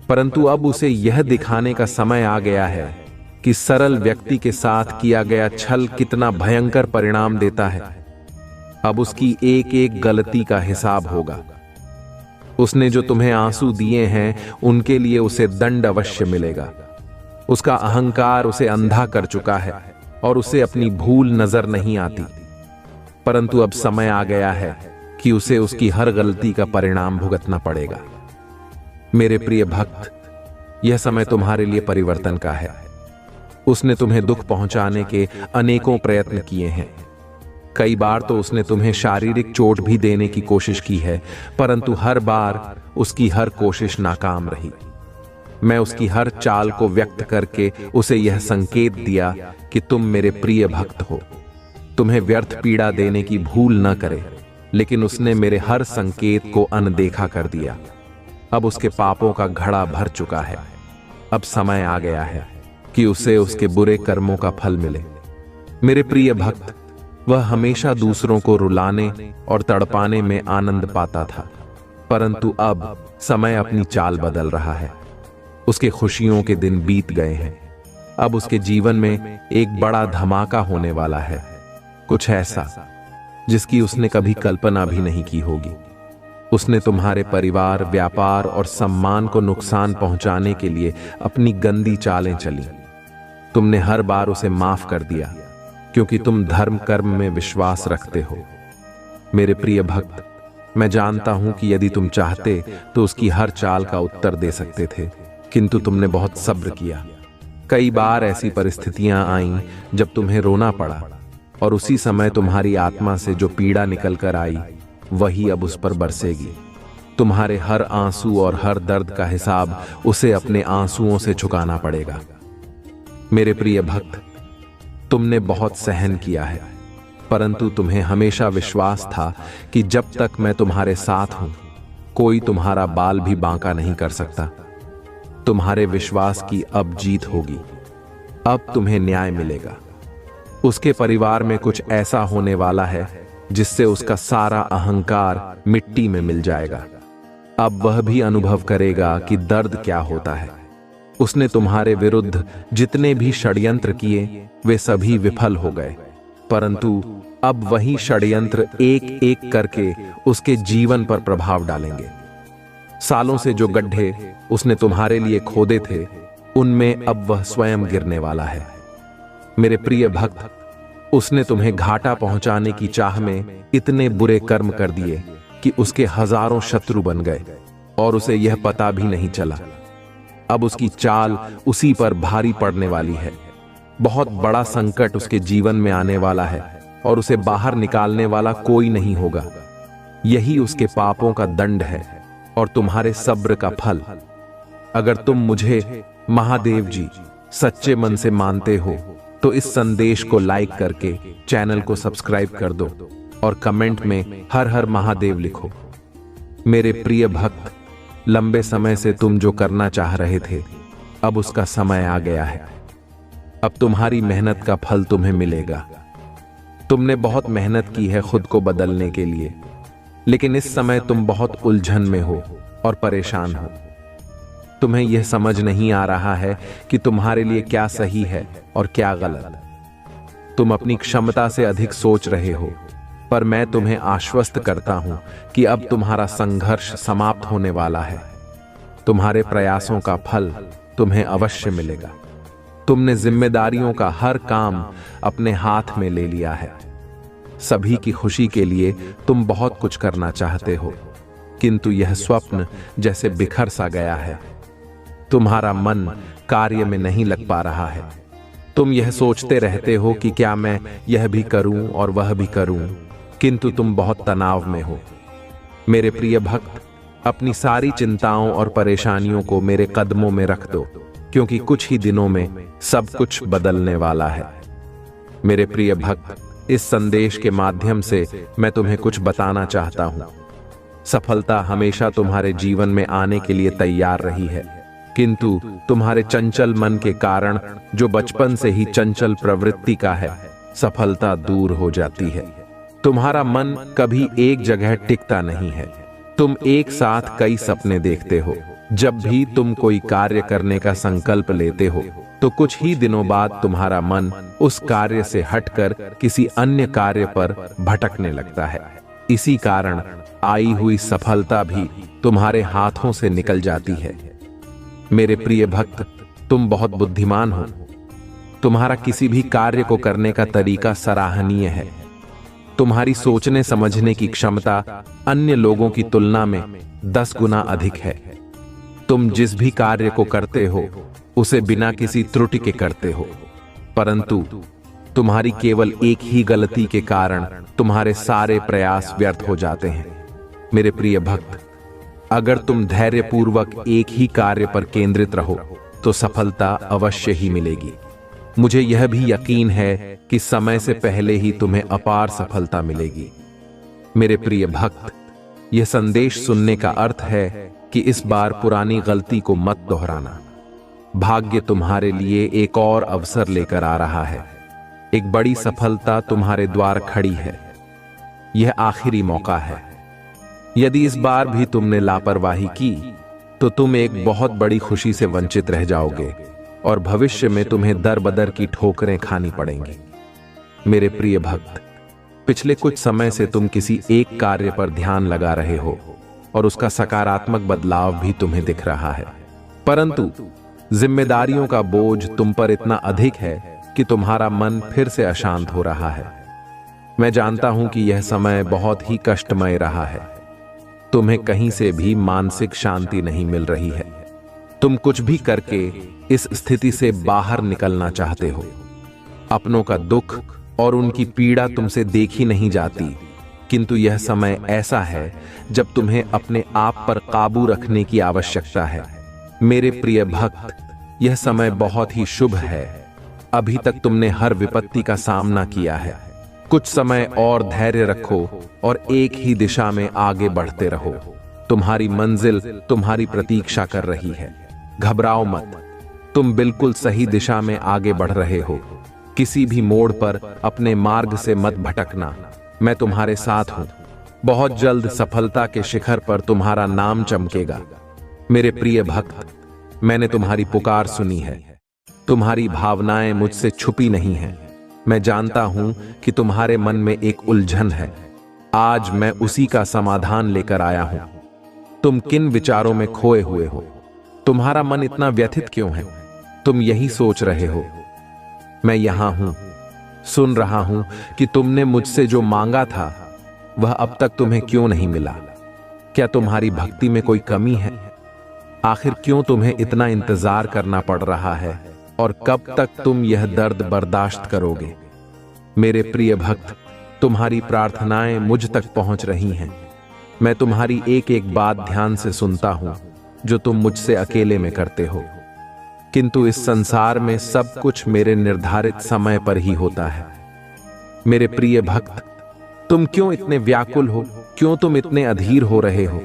परंतु अब उसे यह दिखाने का समय आ गया है कि सरल व्यक्ति के साथ किया गया छल कितना भयंकर परिणाम देता है। अब उसकी एक एक गलती का हिसाब होगा। उसने जो तुम्हें आंसू दिए हैं उनके लिए उसे दंड अवश्य मिलेगा। उसका अहंकार उसे अंधा कर चुका है और उसे अपनी भूल नजर नहीं आती, परंतु अब समय आ गया है कि उसे उसकी हर गलती का परिणाम भुगतना पड़ेगा। मेरे प्रिय भक्त, यह समय तुम्हारे लिए परिवर्तन का है। उसने तुम्हें दुख पहुंचाने के अनेकों प्रयत्न किए हैं। कई बार तो उसने तुम्हें शारीरिक चोट भी देने की कोशिश की है, परंतु हर बार उसकी हर कोशिश नाकाम रही। मैं उसकी हर चाल को व्यक्त करके उसे यह संकेत दिया कि तुम मेरे प्रिय भक्त हो, तुम्हें व्यर्थ पीड़ा देने की भूल न करे, लेकिन उसने मेरे हर संकेत को अनदेखा कर दिया। अब उसके पापों का घड़ा भर चुका है। अब समय आ गया है कि उसे उसके बुरे कर्मों का फल मिले। मेरे प्रिय भक्त, वह हमेशा दूसरों को रुलाने और तड़पाने में आनंद पाता था, परंतु अब समय अपनी चाल बदल रहा है। उसके खुशियों के दिन बीत गए हैं। अब उसके जीवन में एक बड़ा धमाका होने वाला है, कुछ ऐसा जिसकी उसने कभी कल्पना भी नहीं की होगी। उसने तुम्हारे परिवार, व्यापार और सम्मान को नुकसान पहुंचाने के लिए अपनी गंदी चालें चली। तुमने हर बार उसे माफ कर दिया क्योंकि तुम धर्म कर्म में विश्वास रखते हो। मेरे प्रिय भक्त, मैं जानता हूं कि यदि तुम चाहते तो उसकी हर चाल का उत्तर दे सकते थे, किंतु तुमने बहुत सब्र किया। कई बार ऐसी परिस्थितियां आईं जब तुम्हें रोना पड़ा, और उसी समय तुम्हारी आत्मा से जो पीड़ा निकल कर आई वही अब उस पर बरसेगी। तुम्हारे हर आंसू और हर दर्द का हिसाब उसे अपने आंसुओं से चुकाना पड़ेगा। मेरे प्रिय भक्त, तुमने बहुत सहन किया है, परंतु तुम्हें हमेशा विश्वास था कि जब तक मैं तुम्हारे साथ हूं, कोई तुम्हारा बाल भी बांका नहीं कर सकता। तुम्हारे विश्वास की अब जीत होगी। अब तुम्हें न्याय मिलेगा। उसके परिवार में कुछ ऐसा होने वाला है जिससे उसका सारा अहंकार मिट्टी में मिल जाएगा। अब वह भी अनुभव करेगा कि दर्द क्या होता है। उसने तुम्हारे विरुद्ध जितने भी षड्यंत्र किए वे सभी विफल हो गए, परंतु अब वही षड्यंत्र एक एक करके उसके जीवन पर प्रभाव डालेंगे। सालों से जो गड्ढे उसने तुम्हारे लिए खोदे थे, उनमें अब वह स्वयं गिरने वाला है। मेरे प्रिय भक्त, उसने तुम्हें घाटा पहुंचाने की चाह में इतने बुरे कर्म कर दिए कि उसके हजारों शत्रु बन गए और उसे यह पता भी नहीं चला। अब उसकी चाल उसी पर भारी पड़ने वाली है। बहुत बड़ा संकट उसके जीवन में आने वाला है और उसे बाहर निकालने वाला कोई नहीं होगा। यही उसके पापों का दंड है और तुम्हारे सब्र का फल। अगर तुम मुझे महादेव जी सच्चे मन से मानते हो तो इस संदेश को लाइक करके चैनल को सब्सक्राइब कर दो और कमेंट में हर हर महादेव लिखो। मेरे प्रिय भक्त, लंबे समय से तुम जो करना चाह रहे थे, अब उसका समय आ गया है। अब तुम्हारी मेहनत का फल तुम्हें मिलेगा। तुमने बहुत मेहनत की है खुद को बदलने के लिए, लेकिन इस समय तुम बहुत उलझन में हो और परेशान हो। तुम्हें यह समझ नहीं आ रहा है कि तुम्हारे लिए क्या सही है और क्या गलत। तुम अपनी क्षमता से अधिक सोच रहे हो, पर मैं तुम्हें आश्वस्त करता हूं कि अब तुम्हारा संघर्ष समाप्त होने वाला है। तुम्हारे प्रयासों का फल तुम्हें अवश्य मिलेगा। तुमने जिम्मेदारियों का हर काम अपने हाथ में ले लिया है। सभी की खुशी के लिए तुम बहुत कुछ करना चाहते हो, किंतु यह स्वप्न जैसे बिखर सा गया है। तुम्हारा मन कार्य में नहीं लग पा रहा है। तुम यह सोचते रहते हो कि क्या मैं यह भी करूं और वह भी करूं, किंतु तुम बहुत तनाव में हो। मेरे प्रिय भक्त, अपनी सारी चिंताओं और परेशानियों को मेरे कदमों में रख दो, क्योंकि कुछ ही दिनों में सब कुछ बदलने वाला है। मेरे प्रिय भक्त, इस संदेश के माध्यम से मैं तुम्हें कुछ बताना चाहता हूं। सफलता हमेशा तुम्हारे जीवन में आने के लिए तैयार रही है, किंतु तुम्हारे चंचल मन के कारण, जो बचपन से ही चंचल प्रवृत्ति का है, सफलता दूर हो जाती है। तुम्हारा मन कभी एक जगह टिकता नहीं है। तुम एक साथ कई सपने देखते हो। जब भी तुम कोई कार्य करने का संकल्प लेते हो, तो कुछ ही दिनों बाद तुम्हारा मन उस कार्य से हटकर किसी अन्य कार्य पर भटकने लगता है। इसी कारण आई हुई सफलता भी तुम्हारे हाथों से निकल जाती है। मेरे प्रिय भक्त, तुम बहुत बुद्धिमान हो। तुम्हारा किसी भी कार्य को करने का तरीका सराहनीय है। तुम्हारी सोचने समझने की क्षमता अन्य लोगों की तुलना में 10 गुना अधिक है। तुम जिस भी कार्य को करते हो, उसे बिना किसी त्रुटि के करते हो, परंतु तुम्हारी केवल एक ही गलती के कारण तुम्हारे सारे प्रयास व्यर्थ हो जाते हैं। मेरे प्रिय भक्त, अगर तुम धैर्यपूर्वक एक ही कार्य पर केंद्रित रहो, तो सफलता अवश्य ही मिलेगी। मुझे यह भी यकीन है कि समय से पहले ही तुम्हें अपार सफलता मिलेगी। मेरे प्रिय भक्त, यह संदेश सुनने का अर्थ है कि इस बार पुरानी गलती को मत दोहराना। भाग्य तुम्हारे लिए एक और अवसर लेकर आ रहा है। एक बड़ी सफलता तुम्हारे द्वार खड़ी है। यह आखिरी मौका है। यदि इस बार भी तुमने लापरवाही की, तो तुम एक बहुत बड़ी खुशी से वंचित रह जाओगे और भविष्य में तुम्हें दर बदर की ठोकरें खानी पड़ेंगी। मेरे प्रिय भक्त, पिछले कुछ समय से तुम किसी एक कार्य पर ध्यान लगा रहे हो और उसका सकारात्मक बदलाव भी तुम्हें दिख रहा है, परंतु जिम्मेदारियों का बोझ तुम पर इतना अधिक है कि तुम्हारा मन फिर से अशांत हो रहा है। मैं जानता हूं कि यह समय बहुत ही कष्टमय रहा है। तुम्हें कहीं से भी मानसिक शांति नहीं मिल रही है। तुम कुछ भी करके इस स्थिति से बाहर निकलना चाहते हो। अपनों का दुख और उनकी पीड़ा तुमसे देखी नहीं जाती, किंतु यह समय ऐसा है जब तुम्हें अपने आप पर काबू रखने की आवश्यकता है। मेरे प्रिय भक्त, यह समय बहुत ही शुभ है। अभी तक तुमने हर विपत्ति का सामना किया है। कुछ समय और धैर्य रखो और एक ही दिशा में आगे बढ़ते रहो। तुम्हारी मंजिल तुम्हारी प्रतीक्षा कर रही है। घबराओ मत, तुम बिल्कुल सही दिशा में आगे बढ़ रहे हो। किसी भी मोड़ पर अपने मार्ग से मत भटकना। मैं तुम्हारे साथ हूं। बहुत जल्द सफलता के शिखर पर तुम्हारा नाम चमकेगा। मेरे प्रिय भक्त, मैंने तुम्हारी पुकार सुनी है। तुम्हारी भावनाएं मुझसे छुपी नहीं हैं। मैं जानता हूं कि तुम्हारे मन में एक उलझन है। आज मैं उसी का समाधान लेकर आया हूं। तुम किन विचारों में खोए हुए हो? तुम्हारा मन इतना व्यथित क्यों है? तुम यही सोच रहे हो। मैं यहां हूं, सुन रहा हूं कि तुमने मुझसे जो मांगा था वह अब तक तुम्हें क्यों नहीं मिला। क्या तुम्हारी भक्ति में कोई कमी है? आखिर क्यों तुम्हें इतना इंतजार करना पड़ रहा है और कब तक तुम यह दर्द बर्दाश्त करोगे? मेरे प्रिय भक्त, तुम्हारी प्रार्थनाएं मुझ तक पहुंच रही हैं। मैं तुम्हारी एक एक बात ध्यान से सुनता हूं जो तुम मुझसे अकेले में करते हो, किंतु इस संसार में सब कुछ मेरे निर्धारित समय पर ही होता है। मेरे प्रिय भक्त, तुम क्यों इतने व्याकुल हो? क्यों तुम इतने अधीर हो रहे हो?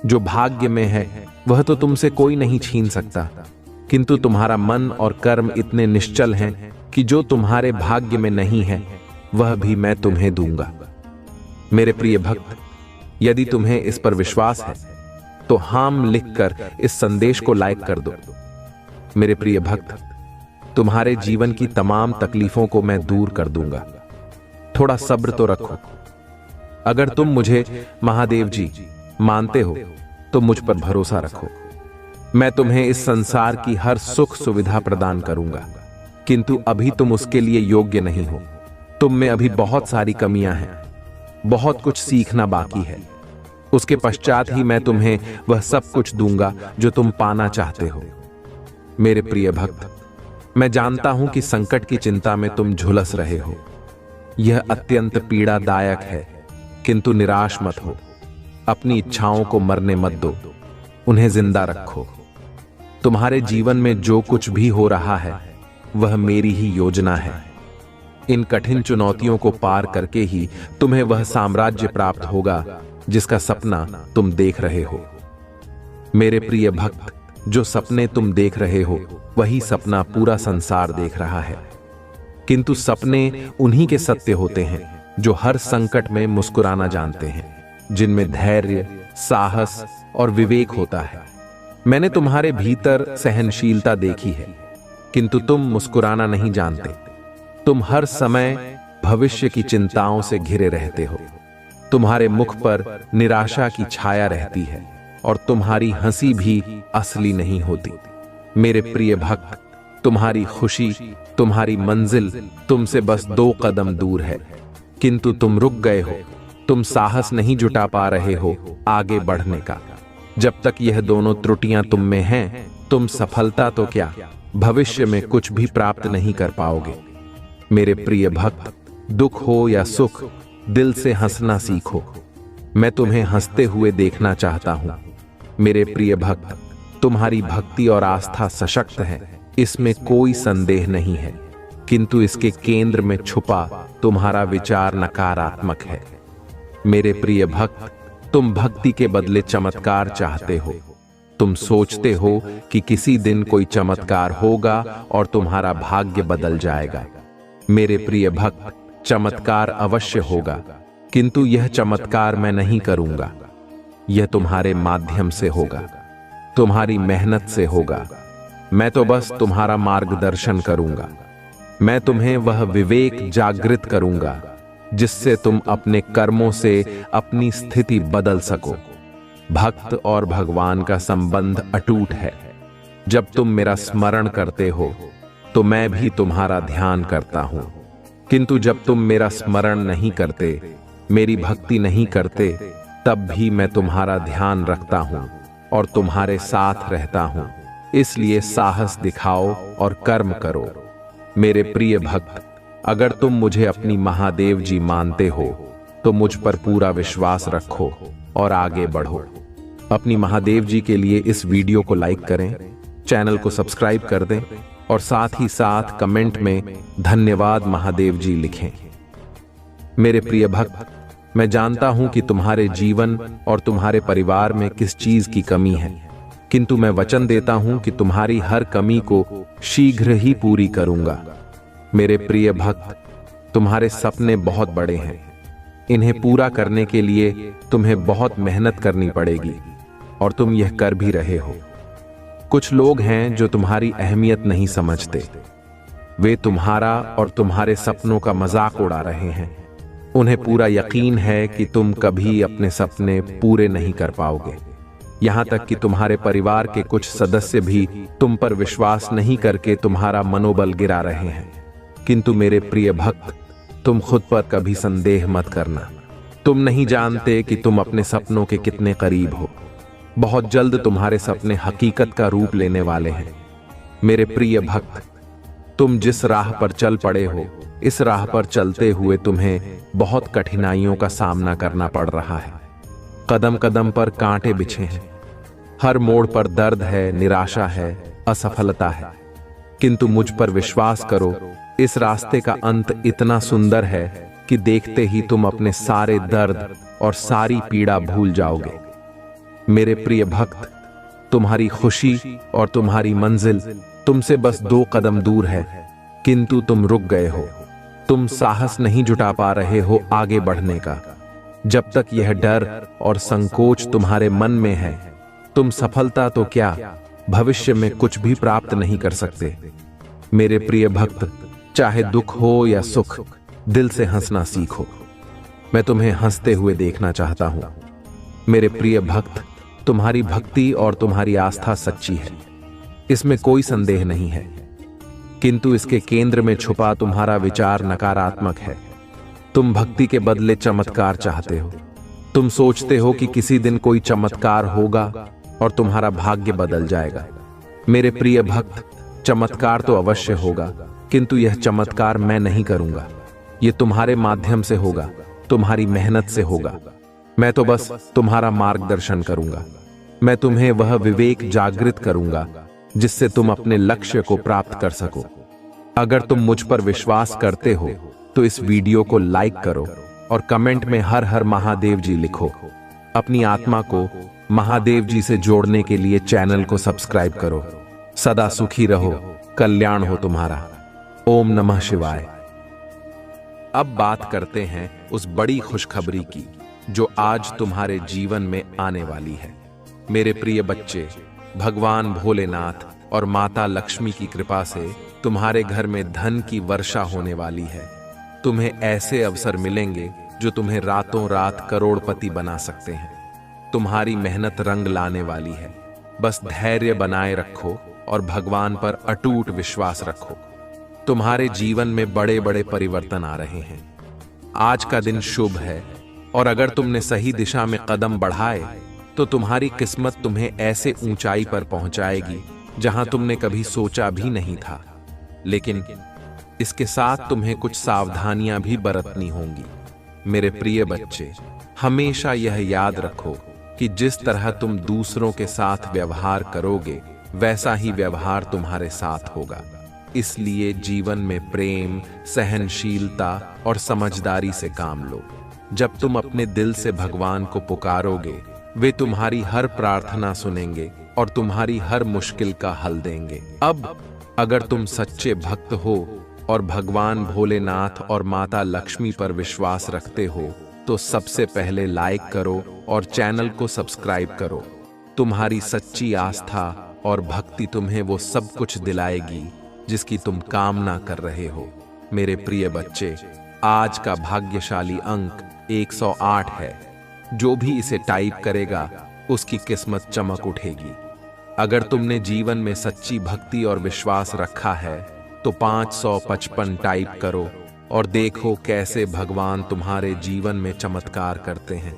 जो भाग्य में है वह तो तुमसे कोई नहीं छीन सकता, किंतु तुम्हारा मन और कर्म इतने निश्चल हैं कि जो तुम्हारे भाग्य में नहीं है वह भी मैं तुम्हें दूंगा। मेरे प्रिय भक्त, यदि तुम्हें इस पर विश्वास है तो हाम लिखकर इस संदेश को लाइक कर दो। मेरे प्रिय भक्त, तुम्हारे जीवन की तमाम तकलीफों को मैं दूर कर दूंगा। थोड़ा सब्र तो रखो। अगर तुम मुझे महादेव जी मानते हो तो मुझ पर भरोसा रखो। मैं तुम्हें इस संसार की हर सुख सुविधा प्रदान करूंगा, किंतु अभी तुम उसके लिए योग्य नहीं हो। तुम में अभी बहुत सारी कमियां हैं, बहुत कुछ सीखना बाकी है। उसके पश्चात ही मैं तुम्हें वह सब कुछ दूंगा जो तुम पाना चाहते हो। मेरे प्रिय भक्त, मैं जानता हूं कि संकट की चिंता में तुम झुलस रहे हो। यह अत्यंत पीड़ादायक है, किंतु निराश मत हो। अपनी इच्छाओं को मरने मत दो, उन्हें जिंदा रखो। तुम्हारे जीवन में जो कुछ भी हो रहा है वह मेरी ही योजना है। इन कठिन चुनौतियों को पार करके ही तुम्हें वह साम्राज्य प्राप्त होगा जिसका सपना तुम देख रहे हो। मेरे प्रिय भक्त, जो सपने तुम देख रहे हो वही सपना पूरा संसार देख रहा है। किंतु सपने उन्हीं के सत्य होते हैं जो हर संकट में मुस्कुराना जानते हैं, जिनमें धैर्य, साहस और विवेक होता है। मैंने तुम्हारे भीतर सहनशीलता देखी है, किंतु तुम मुस्कुराना नहीं जानते। तुम हर समय भविष्य की चिंताओं से घिरे रहते हो। तुम्हारे मुख पर निराशा की छाया रहती है और तुम्हारी हंसी भी असली नहीं होती। मेरे प्रिय भक्त, तुम्हारी खुशी, तुम्हारी मंजिल तुमसे बस 2 कदम दूर है, किंतु तुम रुक गए हो। तुम साहस नहीं जुटा पा रहे हो आगे बढ़ने का। जब तक यह दोनों त्रुटियां तुम में हैं, तुम सफलता तो क्या, भविष्य में कुछ भी प्राप्त नहीं कर पाओगे। मेरे प्रिय भक्त, दुख हो या सुख, दिल से हंसना सीखो। मैं तुम्हें हंसते हुए देखना चाहता हूं। मेरे प्रिय भक्त, तुम्हारी भक्ति और आस्था सशक्त है, इसमें कोई संदेह नहीं है, किंतु इसके केंद्र में छुपा तुम्हारा विचार नकारात्मक है। मेरे प्रिय भक्त, तुम भक्ति के बदले चमत्कार चाहते हो। तुम सोचते हो कि किसी दिन कोई चमत्कार होगा और तुम्हारा भाग्य बदल जाएगा। मेरे प्रिय भक्त, चमत्कार अवश्य होगा, किंतु यह चमत्कार मैं नहीं करूंगा। यह तुम्हारे माध्यम से होगा, तुम्हारी मेहनत से होगा। मैं तो बस तुम्हारा मार्गदर्शन करूंगा। मैं तुम्हें वह विवेक जागृत करूंगा जिससे तुम अपने कर्मों से अपनी स्थिति बदल सको। भक्त और भगवान का संबंध अटूट है। जब तुम मेरा स्मरण करते हो तो मैं भी तुम्हारा ध्यान करता हूं, किंतु जब तुम मेरा स्मरण नहीं करते, मेरी भक्ति नहीं करते, तब भी मैं तुम्हारा ध्यान रखता हूं और तुम्हारे साथ रहता हूं। इसलिए साहस दिखाओ और कर्म करो। मेरे प्रिय भक्त, अगर तुम मुझे अपनी महादेव जी मानते हो तो मुझ पर पूरा विश्वास रखो और आगे बढ़ो। अपनी महादेव जी के लिए इस वीडियो को लाइक करें, चैनल को सब्सक्राइब कर दें और साथ ही साथ कमेंट में धन्यवाद महादेव जी लिखें। मेरे प्रिय भक्त, मैं जानता हूं कि तुम्हारे जीवन और तुम्हारे परिवार में किस चीज की कमी है, किंतु मैं वचन देता हूं कि तुम्हारी हर कमी को शीघ्र ही पूरी करूंगा। मेरे प्रिय भक्त, तुम्हारे सपने बहुत बड़े हैं। इन्हें पूरा करने के लिए तुम्हें बहुत मेहनत करनी पड़ेगी और तुम यह कर भी रहे हो। कुछ लोग हैं जो तुम्हारी अहमियत नहीं समझते। वे तुम्हारा और तुम्हारे सपनों का मजाक उड़ा रहे हैं। उन्हें पूरा यकीन है कि तुम कभी अपने सपने पूरे नहीं कर पाओगे। यहां तक कि तुम्हारे परिवार के कुछ सदस्य भी तुम पर विश्वास नहीं करके तुम्हारा मनोबल गिरा रहे हैं। किंतु मेरे प्रिय भक्त, तुम खुद पर कभी संदेह मत करना। तुम नहीं जानते कि तुम अपने सपनों के कितने करीब हो। बहुत जल्द तुम्हारे सपने हकीकत का रूप लेने वाले हैं। मेरे प्रिय भक्त, तुम जिस राह पर चल पड़े हो, इस राह पर चलते हुए तुम्हें बहुत कठिनाइयों का सामना करना पड़ रहा है। कदम कदम पर कांटे बिछे हैं, हर मोड़ पर दर्द है, निराशा है, असफलता है। किंतु मुझ पर विश्वास करो, इस रास्ते का अंत इतना सुंदर है कि देखते ही तुम अपने सारे दर्द और सारी पीड़ा भूल जाओगे। मेरे प्रिय भक्त, तुम्हारी खुशी और तुम्हारी मंजिल तुमसे बस 2 कदम दूर है, किंतु तुम रुक गए हो। तुम साहस नहीं जुटा पा रहे हो आगे बढ़ने का। जब तक यह डर और संकोच तुम्हारे मन में है, तुम सफलता तो क्या, भविष्य में कुछ भी प्राप्त नहीं कर सकते। मेरे प्रिय भक्त, चाहे दुख हो या सुख, दिल से हंसना सीखो। मैं तुम्हें हंसते हुए देखना चाहता हूं। मेरे प्रिय भक्त, तुम्हारी भक्ति और तुम्हारी आस्था सच्ची है, इसमें कोई संदेह नहीं है, किंतु इसके केंद्र में छुपा तुम्हारा विचार नकारात्मक है। तुम भक्ति के बदले चमत्कार चाहते हो। तुम सोचते हो कि किसी दिन कोई चमत्कार होगा और तुम्हारा भाग्य बदल जाएगा। मेरे प्रिय भक्त, चमत्कार तो अवश्य होगा, किंतु यह चमत्कार मैं नहीं करूंगा। यह तुम्हारे माध्यम से होगा, तुम्हारी मेहनत से होगा। मैं तो बस तुम्हारा मार्गदर्शन करूंगा। मैं तुम्हें वह विवेक जागृत करूंगा जिससे तुम अपने लक्ष्य को प्राप्त कर सको। अगर तुम मुझ पर विश्वास करते हो तो इस वीडियो को लाइक करो और कमेंट में हर हर महादेव जी लिखो। अपनी आत्मा को महादेव जी से जोड़ने के लिए चैनल को सब्सक्राइब करो। सदा सुखी रहो, कल्याण हो तुम्हारा। ओम नमः शिवाय। अब बात करते हैं उस बड़ी खुशखबरी की जो आज तुम्हारे जीवन में आने वाली है। मेरे प्रिय बच्चे, भगवान भोलेनाथ और माता लक्ष्मी की कृपा से तुम्हारे घर में धन की वर्षा होने वाली है। तुम्हें ऐसे अवसर मिलेंगे जो तुम्हें रातों रात करोड़पति बना सकते हैं। तुम्हारी मेहनत रंग लाने वाली है। बस धैर्य बनाए रखो और भगवान पर अटूट विश्वास रखो। तुम्हारे जीवन में बड़े बड़े परिवर्तन आ रहे हैं। आज का दिन शुभ है और अगर तुमने सही दिशा में कदम बढ़ाए तो तुम्हारी किस्मत तुम्हें ऐसे ऊंचाई पर पहुंचाएगी जहां तुमने कभी सोचा भी नहीं था। लेकिन इसके साथ तुम्हें कुछ सावधानियां भी बरतनी होंगी। मेरे प्रिय बच्चे, हमेशा यह याद रखो कि जिस तरह तुम दूसरों के साथ व्यवहार करोगे वैसा ही व्यवहार तुम्हारे साथ होगा। इसलिए जीवन में प्रेम, सहनशीलता और समझदारी से काम लो। जब तुम अपने दिल से भगवान को पुकारोगे, वे तुम्हारी हर प्रार्थना सुनेंगे और तुम्हारी हर मुश्किल का हल देंगे। अब अगर तुम सच्चे भक्त हो और भगवान भोलेनाथ और माता लक्ष्मी पर विश्वास रखते हो तो सबसे पहले लाइक करो और चैनल को सब्सक्राइब करो। तुम्हारी सच्ची आस्था और भक्ति तुम्हें वो सब कुछ दिलाएगी जिसकी तुम कामना कर रहे हो। मेरे प्रिय बच्चे, आज का भाग्यशाली अंक 108 है। जो भी इसे टाइप करेगा उसकी किस्मत चमक उठेगी। अगर तुमने जीवन में सच्ची भक्ति और विश्वास रखा है तो 555 टाइप करो और देखो कैसे भगवान तुम्हारे जीवन में चमत्कार करते हैं।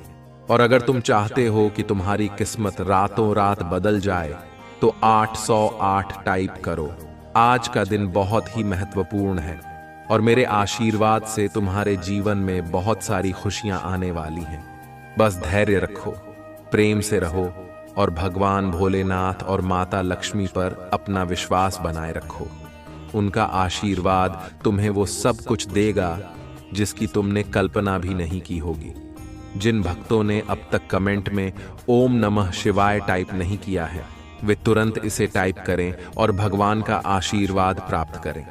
और अगर तुम चाहते हो कि तुम्हारी किस्मत रातों रात बदल जाए तो 808 टाइप करो। आज का दिन बहुत ही महत्वपूर्ण है और मेरे आशीर्वाद से तुम्हारे जीवन में बहुत सारी खुशियां आने वाली हैं। बस धैर्य रखो, प्रेम से रहो और भगवान भोलेनाथ और माता लक्ष्मी पर अपना विश्वास बनाए रखो। उनका आशीर्वाद तुम्हें वो सब कुछ देगा जिसकी तुमने कल्पना भी नहीं की होगी। जिन भक्तों ने अब तक कमेंट में ओम नमः शिवाय टाइप नहीं किया है, वे तुरंत इसे टाइप करें और भगवान का आशीर्वाद प्राप्त करें।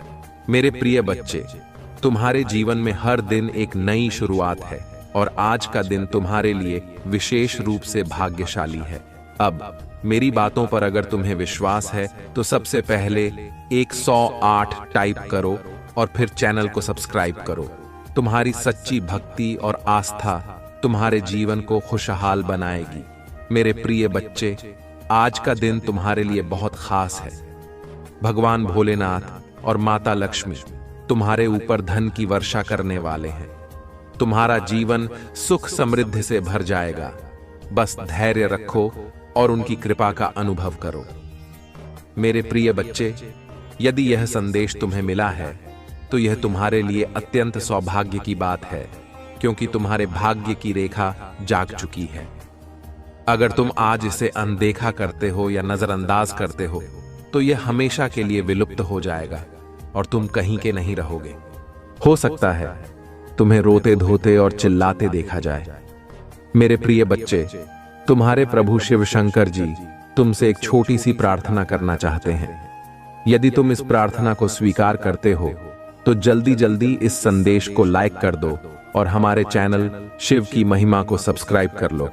मेरे प्रिय बच्चे, तुम्हारे जीवन में हर दिन एक नई शुरुआत है और आज का दिन तुम्हारे लिए विशेष रूप से भाग्यशाली है। अब मेरी बातों पर अगर तुम्हें विश्वास है तो सबसे पहले 108 टाइप करो और फिर चैनल को सब्सक्राइब करो। तुम्हारी सच्ची भक्ति और आस्था तुम्हारे जीवन को खुशहाल बनाएगी। मेरे प्रिय बच्चे, आज का दिन तुम्हारे लिए बहुत खास है। भगवान भोलेनाथ और माता लक्ष्मी तुम्हारे ऊपर धन की वर्षा करने वाले हैं। तुम्हारा जीवन सुख समृद्धि से भर जाएगा। बस धैर्य रखो और उनकी कृपा का अनुभव करो। मेरे प्रिय बच्चे, यदि यह संदेश तुम्हें मिला है तो यह तुम्हारे लिए अत्यंत सौभाग्य की बात है, क्योंकि तुम्हारे भाग्य की रेखा जाग चुकी है। अगर तुम आज इसे अनदेखा करते हो या नजरअंदाज करते हो तो यह हमेशा के लिए विलुप्त हो जाएगा और तुम कहीं के नहीं रहोगे। हो सकता है तुम्हें रोते धोते और चिल्लाते देखा जाए। मेरे प्रिय बच्चे, तुम्हारे प्रभु शिव शंकर जी तुमसे एक छोटी सी प्रार्थना करना चाहते हैं। यदि तुम इस प्रार्थना को स्वीकार करते हो तो जल्दी जल्दी इस संदेश को लाइक कर दो और हमारे चैनल शिव की महिमा को सब्सक्राइब कर लो।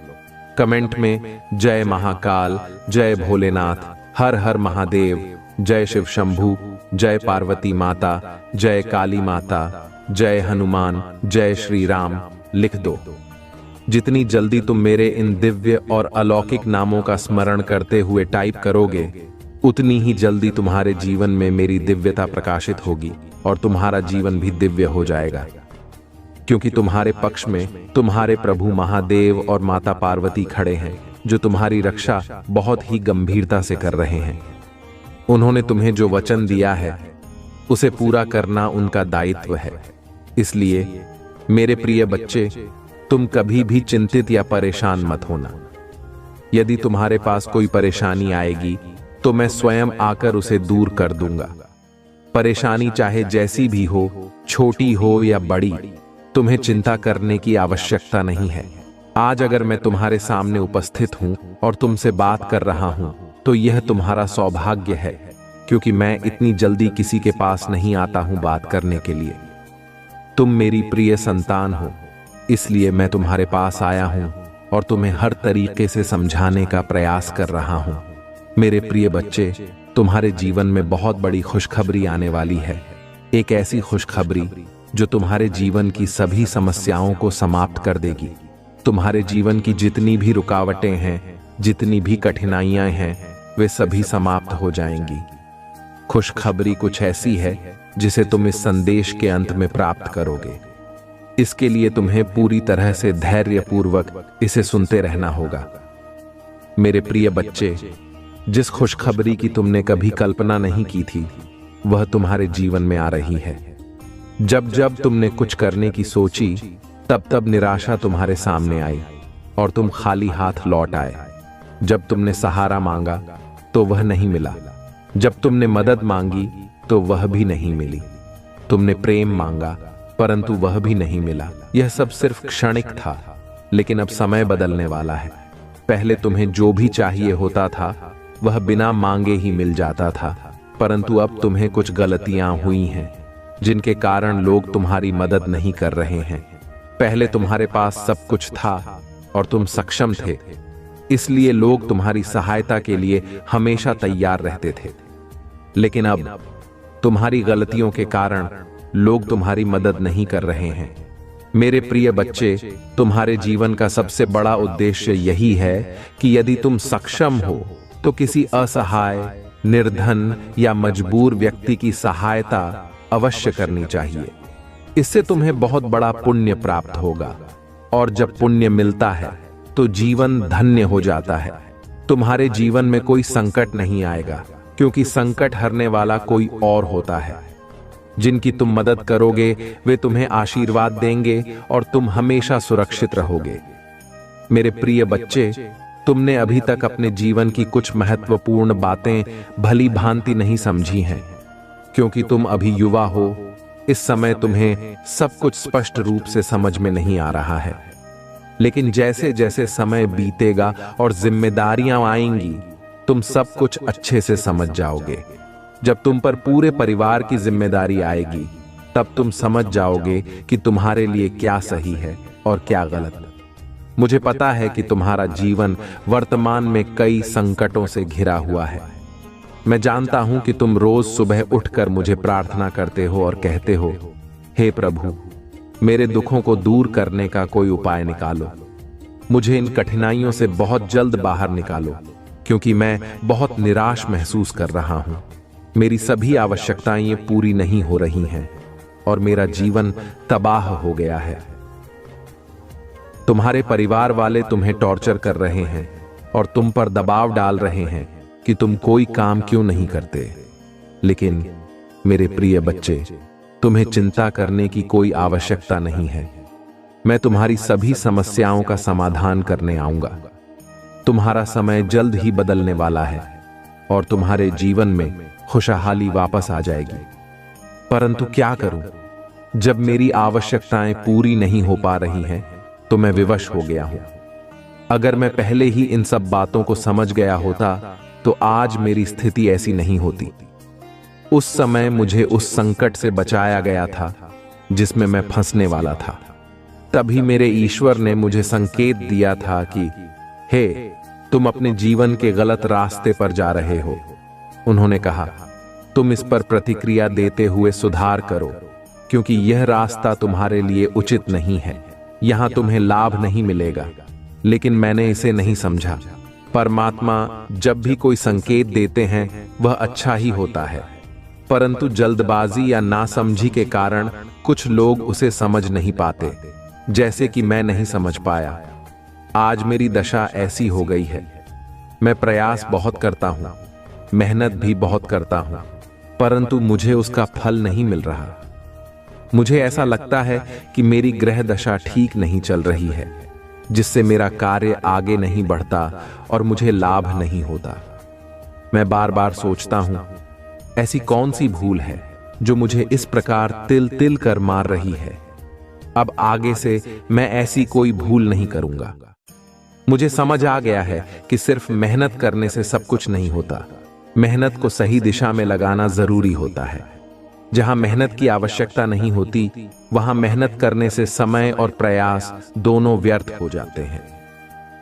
कमेंट में जय महाकाल, जय भोलेनाथ, हर हर महादेव, जय शिव शंभू, जय पार्वती माता, जय काली माता, जय हनुमान, जय श्री राम लिख दो। जितनी जल्दी तुम मेरे इन दिव्य और अलौकिक नामों का स्मरण करते हुए टाइप करोगे, उतनी ही जल्दी तुम्हारे जीवन में मेरी दिव्यता प्रकाशित होगी और तुम्हारा जीवन भी दिव्य हो जाएगा। क्योंकि तुम्हारे पक्ष में तुम्हारे प्रभु महादेव और माता पार्वती खड़े हैं, जो तुम्हारी रक्षा बहुत ही गंभीरता से कर रहे हैं। उन्होंने तुम्हें जो वचन दिया है उसे पूरा करना उनका दायित्व है। इसलिए मेरे प्रिय बच्चे, तुम कभी भी चिंतित या परेशान मत होना। यदि तुम्हारे पास कोई परेशानी आएगी तो मैं स्वयं आकर उसे दूर कर दूंगा। परेशानी चाहे जैसी भी हो, छोटी हो या बड़ी, तुम्हें चिंता करने की आवश्यकता नहीं है। आज अगर मैं तुम्हारे सामने उपस्थित हूं और तुमसे बात कर रहा हूं तो यह तुम्हारा सौभाग्य है, क्योंकि मैं इतनी जल्दी किसी के पास नहीं आता हूं बात करने के लिए। तुम मेरी प्रिय संतान हो, इसलिए मैं तुम्हारे पास आया हूं और तुम्हें हर तरीके से समझाने का प्रयास कर रहा हूं। मेरे प्रिय बच्चे, तुम्हारे जीवन में बहुत बड़ी खुशखबरी आने वाली है। एक ऐसी खुशखबरी जो तुम्हारे जीवन की सभी समस्याओं को समाप्त कर देगी। तुम्हारे जीवन की जितनी भी रुकावटें हैं, जितनी भी कठिनाइयां हैं, वे सभी समाप्त हो जाएंगी। खुशखबरी कुछ ऐसी है जिसे तुम इस संदेश के अंत में प्राप्त करोगे। इसके लिए तुम्हें पूरी तरह से धैर्यपूर्वक इसे सुनते रहना होगा। मेरे प्रिय बच्चे, जिस खुशखबरी की तुमने कभी कल्पना नहीं की थी, वह तुम्हारे जीवन में आ रही है। जब जब तुमने कुछ करने की सोची, तब तब निराशा तुम्हारे सामने आई और तुम खाली हाथ लौट आए। जब तुमने सहारा मांगा तो वह नहीं मिला। जब तुमने मदद मांगी तो वह भी नहीं मिली। तुमने प्रेम मांगा परंतु वह भी नहीं मिला। यह सब सिर्फ क्षणिक था, लेकिन अब समय बदलने वाला है। पहले तुम्हें जो भी चाहिए होता था वह बिना मांगे ही मिल जाता था, परंतु अब तुम्हें कुछ गलतियां हुई हैं जिनके कारण लोग तुम्हारी मदद नहीं कर रहे हैं। पहले तुम्हारे पास सब कुछ था और तुम सक्षम थे, इसलिए लोग तुम्हारी सहायता के लिए हमेशा तैयार रहते थे। लेकिन अब तुम्हारी गलतियों के कारण लोग तुम्हारी मदद नहीं कर रहे हैं। मेरे प्रिय बच्चे, तुम्हारे जीवन का सबसे बड़ा उद्देश्य यही है कि यदि तुम सक्षम हो तो किसी असहाय, निर्धन या मजबूर व्यक्ति की सहायता अवश्य करनी चाहिए। इससे तुम्हें बहुत बड़ा पुण्य प्राप्त होगा, और जब पुण्य मिलता है तो जीवन धन्य हो जाता है। तुम्हारे जीवन में कोई संकट नहीं आएगा, क्योंकि संकट हरने वाला कोई और होता है। जिनकी तुम मदद करोगे वे तुम्हें आशीर्वाद देंगे और तुम हमेशा सुरक्षित रहोगे। मेरे प्रिय बच्चे, तुमने अभी तक अपने जीवन की कुछ महत्वपूर्ण बातें भली भांति नहीं समझी हैं, क्योंकि तुम अभी युवा हो। इस समय तुम्हें सब कुछ स्पष्ट रूप से समझ में नहीं आ रहा है, लेकिन जैसे जैसे समय बीतेगा और जिम्मेदारियां आएंगी, तुम सब कुछ अच्छे से समझ जाओगे। जब तुम पर पूरे परिवार की जिम्मेदारी आएगी, तब तुम समझ जाओगे कि तुम्हारे लिए क्या सही है और क्या गलत। मुझे पता है कि तुम्हारा जीवन वर्तमान में कई संकटों से घिरा हुआ है। मैं जानता हूं कि तुम रोज सुबह उठकर मुझे प्रार्थना करते हो और कहते हो, हे प्रभु, मेरे दुखों को दूर करने का कोई उपाय निकालो। मुझे इन कठिनाइयों से बहुत जल्द बाहर निकालो, क्योंकि मैं बहुत निराश महसूस कर रहा हूं। मेरी सभी आवश्यकताएं पूरी नहीं हो रही हैं और मेरा जीवन तबाह हो गया है। तुम्हारे परिवार वाले तुम्हें टॉर्चर कर रहे हैं और तुम पर दबाव डाल रहे हैं कि तुम कोई काम क्यों नहीं करते। लेकिन मेरे प्रिय बच्चे, तुम्हें चिंता करने की कोई आवश्यकता नहीं है। मैं तुम्हारी सभी समस्याओं का समाधान करने आऊंगा। तुम्हारा समय जल्द ही बदलने वाला है और तुम्हारे जीवन में खुशहाली वापस आ जाएगी। परंतु क्या करूं? जब मेरी आवश्यकताएं पूरी नहीं हो पा रही हैं, तो मैं विवश हो गया हूं। अगर मैं पहले ही इन सब बातों को समझ गया होता, तो आज मेरी स्थिति ऐसी नहीं होती। उस समय मुझे उस संकट से बचाया गया था जिसमें मैं फंसने वाला था। तभी मेरे ईश्वर ने मुझे संकेत दिया था कि हे, तुम अपने जीवन के गलत रास्ते पर जा रहे हो। उन्होंने कहा, तुम इस पर प्रतिक्रिया देते हुए सुधार करो, क्योंकि यह रास्ता तुम्हारे लिए उचित नहीं है। यहां तुम्हें लाभ नहीं मिलेगा। लेकिन मैंने इसे नहीं समझा। परमात्मा जब भी कोई संकेत देते हैं, वह अच्छा ही होता है, परंतु जल्दबाजी या नासमझी के कारण कुछ लोग उसे समझ नहीं पाते, जैसे कि मैं नहीं समझ पाया। आज मेरी दशा ऐसी हो गई है। मैं प्रयास बहुत करता हूं, मेहनत भी बहुत करता हूं, परंतु मुझे उसका फल नहीं मिल रहा। मुझे ऐसा लगता है कि मेरी ग्रह दशा ठीक नहीं चल रही है, जिससे मेरा कार्य आगे नहीं बढ़ता और मुझे लाभ नहीं होता। मैं बार बार सोचता हूं, ऐसी कौन सी भूल है जो मुझे इस प्रकार तिल तिल कर मार रही है। अब आगे से मैं ऐसी कोई भूल नहीं करूंगा। मुझे समझ आ गया है कि सिर्फ मेहनत करने से सब कुछ नहीं होता। मेहनत को सही दिशा में लगाना जरूरी होता है। जहां मेहनत की आवश्यकता नहीं होती, वहां मेहनत करने से समय और प्रयास दोनों व्यर्थ हो जाते हैं।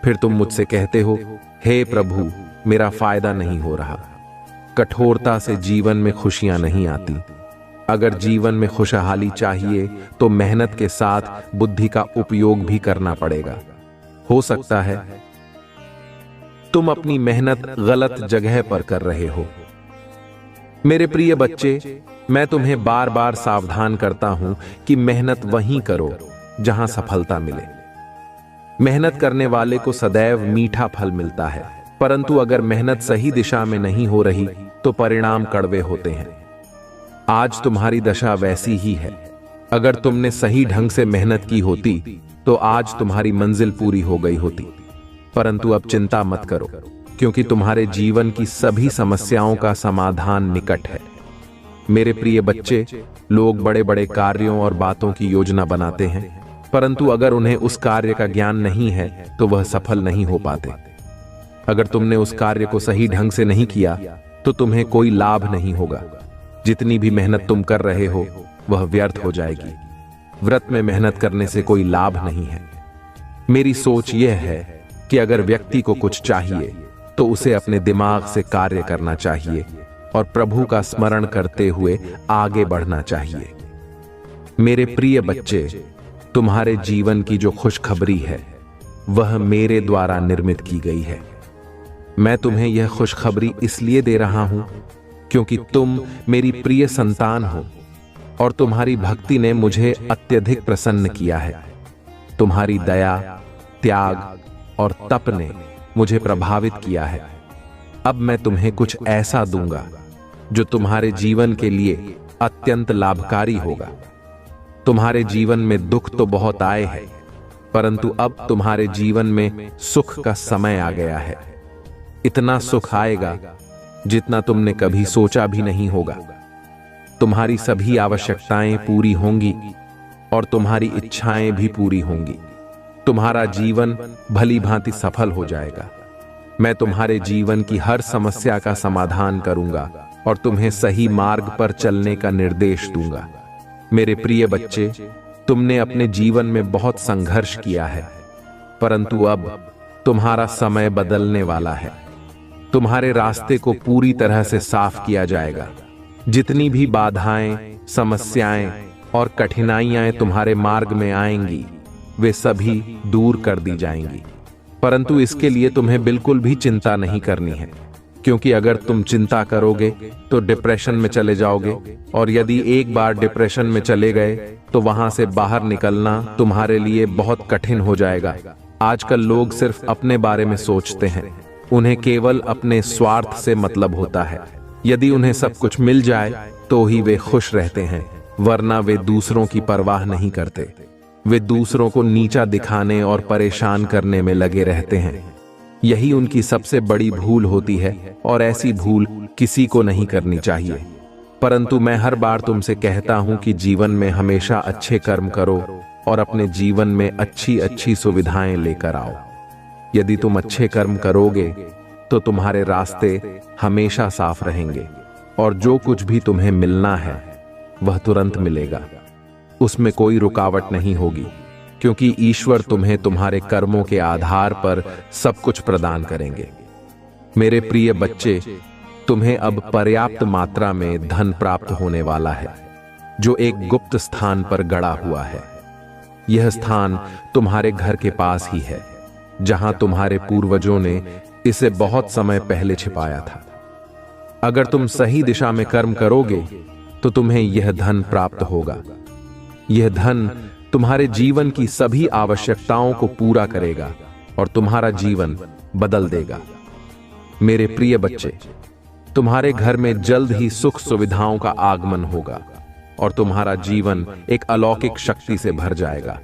फिर तुम मुझसे कहते हो, हे प्रभु, मेरा फायदा नहीं हो रहा। कठोरता से जीवन में खुशियां नहीं आती। अगर जीवन में खुशहाली चाहिए, तो मेहनत के साथ बुद्धि का उपयोग भी करना पड़ेगा। हो सकता है तुम अपनी मेहनत गलत जगह पर कर रहे हो। मेरे प्रिय बच्चे, मैं तुम्हें बार बार सावधान करता हूं कि मेहनत वहीं करो जहां सफलता मिले। मेहनत करने वाले को सदैव मीठा फल मिलता है, परंतु अगर मेहनत सही दिशा में नहीं हो रही, तो परिणाम कड़वे होते हैं। आज तुम्हारी दशा वैसी ही है। अगर तुमने सही ढंग से मेहनत की होती, तो आज तुम्हारी मंजिल पूरी हो गई होती। परंतु अब चिंता मत करो, क्योंकि तुम्हारे जीवन की सभी समस्याओं का समाधान निकट है। मेरे प्रिय बच्चे, लोग बड़े बड़े कार्यों और बातों की योजना बनाते हैं, परंतु अगर उन्हें उस कार्य का ज्ञान नहीं है, तो वह सफल नहीं हो पाते। अगर तुमने उस कार्य को सही ढंग से नहीं किया, तो तुम्हें कोई लाभ नहीं होगा। जितनी भी मेहनत तुम कर रहे हो, वह व्यर्थ हो जाएगी। व्रत में मेहनत करने से कोई लाभ नहीं है। मेरी सोच यह है कि अगर व्यक्ति को कुछ चाहिए, तो उसे अपने दिमाग से कार्य करना चाहिए और प्रभु का स्मरण करते हुए आगे बढ़ना चाहिए। मेरे प्रिय बच्चे, तुम्हारे जीवन की जो खुशखबरी है, वह मेरे द्वारा निर्मित की गई है। मैं तुम्हें यह खुशखबरी इसलिए दे रहा हूं क्योंकि तुम मेरी प्रिय संतान हो और तुम्हारी भक्ति ने मुझे अत्यधिक प्रसन्न किया है। तुम्हारी दया, त्याग और तप ने मुझे प्रभावित किया है। अब मैं तुम्हें कुछ ऐसा दूंगा जो तुम्हारे जीवन के लिए अत्यंत लाभकारी होगा। तुम्हारे जीवन में दुख तो बहुत आए हैं, परंतु अब तुम्हारे जीवन में सुख का समय आ गया है। इतना सुख आएगा जितना तुमने कभी सोचा भी नहीं होगा। तुम्हारी सभी आवश्यकताएं पूरी होंगी और तुम्हारी इच्छाएं भी पूरी होंगी। तुम्हारा जीवन भली भांति सफल हो जाएगा। मैं तुम्हारे जीवन की हर समस्या का समाधान करूंगा और तुम्हें सही मार्ग पर चलने का निर्देश दूंगा। मेरे प्रिय बच्चे, तुमने अपने जीवन में बहुत संघर्ष किया है, परंतु अब तुम्हारा समय बदलने वाला है। तुम्हारे रास्ते को पूरी तरह से साफ किया जाएगा। जितनी भी बाधाएं, समस्याएं और कठिनाइयां तुम्हारे मार्ग में आएंगी, वे सभी दूर कर दी जाएंगी। परंतु इसके लिए तुम्हें बिल्कुल भी चिंता नहीं करनी है, क्योंकि अगर तुम चिंता करोगे तो डिप्रेशन में चले जाओगे, और यदि एक बार डिप्रेशन में चले गए तो वहां से बाहर निकलना तुम्हारे लिए बहुत कठिन हो जाएगा। आजकल लोग सिर्फ अपने बारे में सोचते हैं। उन्हें केवल अपने स्वार्थ से मतलब होता है। यदि उन्हें सब कुछ मिल जाए तो ही वे खुश रहते हैं, वरना वे दूसरों की परवाह नहीं करते। वे दूसरों को नीचा दिखाने और परेशान करने में लगे रहते हैं। यही उनकी सबसे बड़ी भूल होती है और ऐसी भूल किसी को नहीं करनी चाहिए। परंतु मैं हर बार तुमसे कहता हूं कि जीवन में हमेशा अच्छे कर्म करो और अपने जीवन में अच्छी अच्छी सुविधाएं लेकर आओ। यदि तुम अच्छे कर्म करोगे तो तुम्हारे रास्ते हमेशा साफ रहेंगे और जो कुछ भी तुम्हें मिलना है वह तुरंत मिलेगा। उसमें कोई रुकावट नहीं होगी, क्योंकि ईश्वर तुम्हें तुम्हारे कर्मों के आधार पर सब कुछ प्रदान करेंगे। मेरे प्रिय बच्चे, तुम्हें अब पर्याप्त मात्रा में धन प्राप्त होने वाला है, जो एक गुप्त स्थान पर गड़ा हुआ है। यह स्थान तुम्हारे घर के पास ही है, जहां तुम्हारे पूर्वजों ने इसे बहुत समय पहले छिपाया था। अगर तुम सही दिशा में कर्म करोगे तो तुम्हें यह धन प्राप्त होगा। यह धन तुम्हारे जीवन की सभी आवश्यकताओं को पूरा करेगा और तुम्हारा जीवन बदल देगा। मेरे प्रिय बच्चे, तुम्हारे घर में जल्द ही सुख सुविधाओं का आगमन होगा और तुम्हारा जीवन एक अलौकिक शक्ति से भर जाएगा।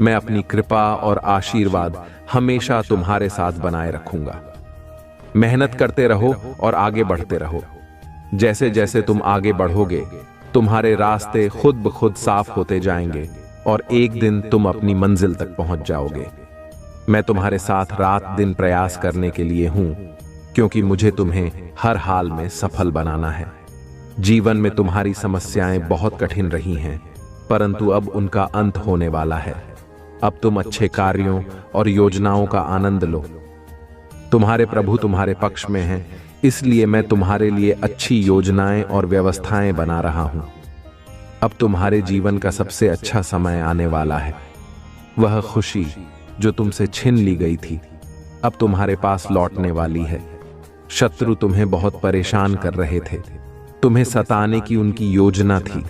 मैं अपनी कृपा और आशीर्वाद हमेशा तुम्हारे साथ बनाए रखूंगा। मेहनत करते रहो और आगे बढ़ते रहो। जैसे जैसे तुम आगे बढ़ोगे, तुम्हारे रास्ते खुद ब खुद साफ होते जाएंगे और एक दिन तुम अपनी मंजिल तक पहुंच जाओगे। मैं तुम्हारे साथ रात दिन प्रयास करने के लिए हूं, क्योंकि मुझे तुम्हें हर हाल में सफल बनाना है। जीवन में तुम्हारी समस्याएं बहुत कठिन रही हैं, परंतु अब उनका अंत होने वाला है। अब तुम अच्छे कार्यों और योजनाओं का आनंद लो। तुम्हारे प्रभु तुम्हारे पक्ष में हैं, इसलिए मैं तुम्हारे लिए अच्छी योजनाएं और व्यवस्थाएं बना रहा हूं। अब तुम्हारे जीवन का सबसे अच्छा समय आने वाला है। वह खुशी जो तुमसे छीन ली गई थी, अब तुम्हारे पास लौटने वाली है। शत्रु तुम्हें बहुत परेशान कर रहे थे, तुम्हें सताने की उनकी योजना थी,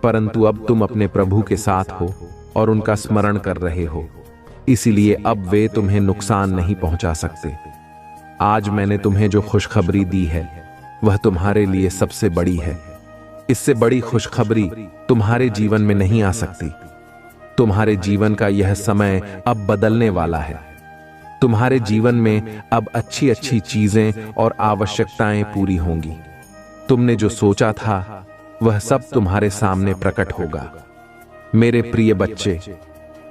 परंतु अब तुम अपने प्रभु के साथ हो और उनका स्मरण कर रहे हो, इसीलिए अब वे तुम्हें नुकसान नहीं पहुंचा सकते। आज मैंने तुम्हें जो खुशखबरी दी है वह तुम्हारे लिए सबसे बड़ी है। इससे बड़ी खुशखबरी तुम्हारे जीवन में नहीं आ सकती। तुम्हारे जीवन का यह समय अब बदलने वाला है। तुम्हारे जीवन में अब अच्छी अच्छी चीजें और आवश्यकताएं पूरी होंगी। तुमने जो सोचा था वह सब तुम्हारे सामने प्रकट होगा। मेरे प्रिय बच्चे,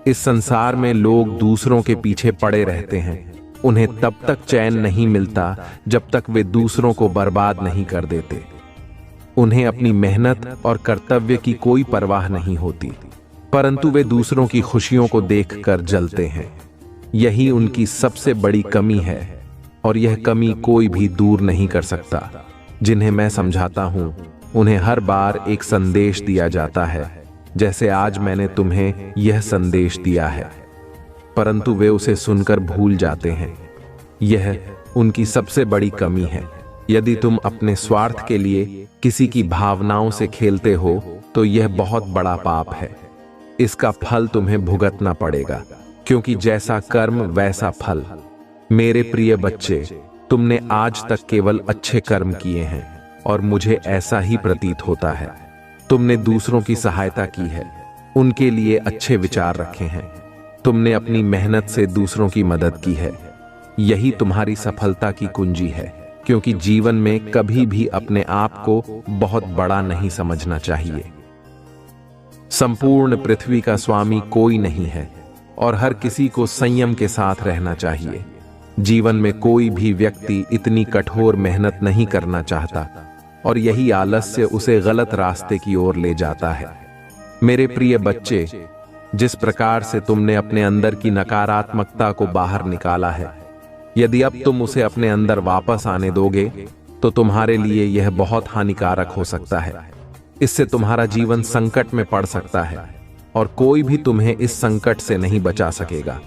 इस संसार में लोग दूसरों के पीछे पड़े रहते हैं। उन्हें तब तक चैन नहीं मिलता जब तक वे दूसरों को बर्बाद नहीं कर देते। उन्हें अपनी मेहनत और कर्तव्य की कोई परवाह नहीं होती, परंतु वे दूसरों की खुशियों को देखकर जलते हैं। यही उनकी सबसे बड़ी कमी है और यह कमी कोई भी दूर नहीं कर सकता। जिन्हें मैं समझाता हूं, उन्हें हर बार एक संदेश दिया जाता है, जैसे आज मैंने तुम्हें यह संदेश दिया है, परंतु वे उसे सुनकर भूल जाते हैं। यह उनकी सबसे बड़ी कमी है। यदि तुम अपने स्वार्थ के लिए किसी की भावनाओं से खेलते हो तो यह बहुत बड़ा पाप है। इसका फल तुम्हें भुगतना पड़ेगा, क्योंकि जैसा कर्म वैसा फल। मेरे प्रिय बच्चे, तुमने आज तक केवल अच्छे कर्म किए हैं और मुझे ऐसा ही प्रतीत होता है। तुमने दूसरों की सहायता की है, उनके लिए अच्छे विचार रखे हैं। तुमने अपनी मेहनत से दूसरों की मदद की है। यही तुम्हारी सफलता की कुंजी है, क्योंकि जीवन में कभी भी अपने आप को बहुत बड़ा नहीं समझना चाहिए। संपूर्ण पृथ्वी का स्वामी कोई नहीं है और हर किसी को संयम के साथ रहना चाहिए। जीवन में कोई भी व्यक्ति इतनी कठोर मेहनत नहीं करना चाहता और यही आलस्य उसे गलत रास्ते की ओर ले जाता है। मेरे प्रिय बच्चे, जिस प्रकार से तुमने अपने अंदर की नकारात्मकता को बाहर निकाला है, यदि अब तुम उसे अपने अंदर वापस आने दोगे तो तुम्हारे लिए यह बहुत हानिकारक हो सकता है। इससे तुम्हारा जीवन संकट में पड़ सकता है और कोई भी तुम्हें इस संकट से नहीं बचा सकेगा,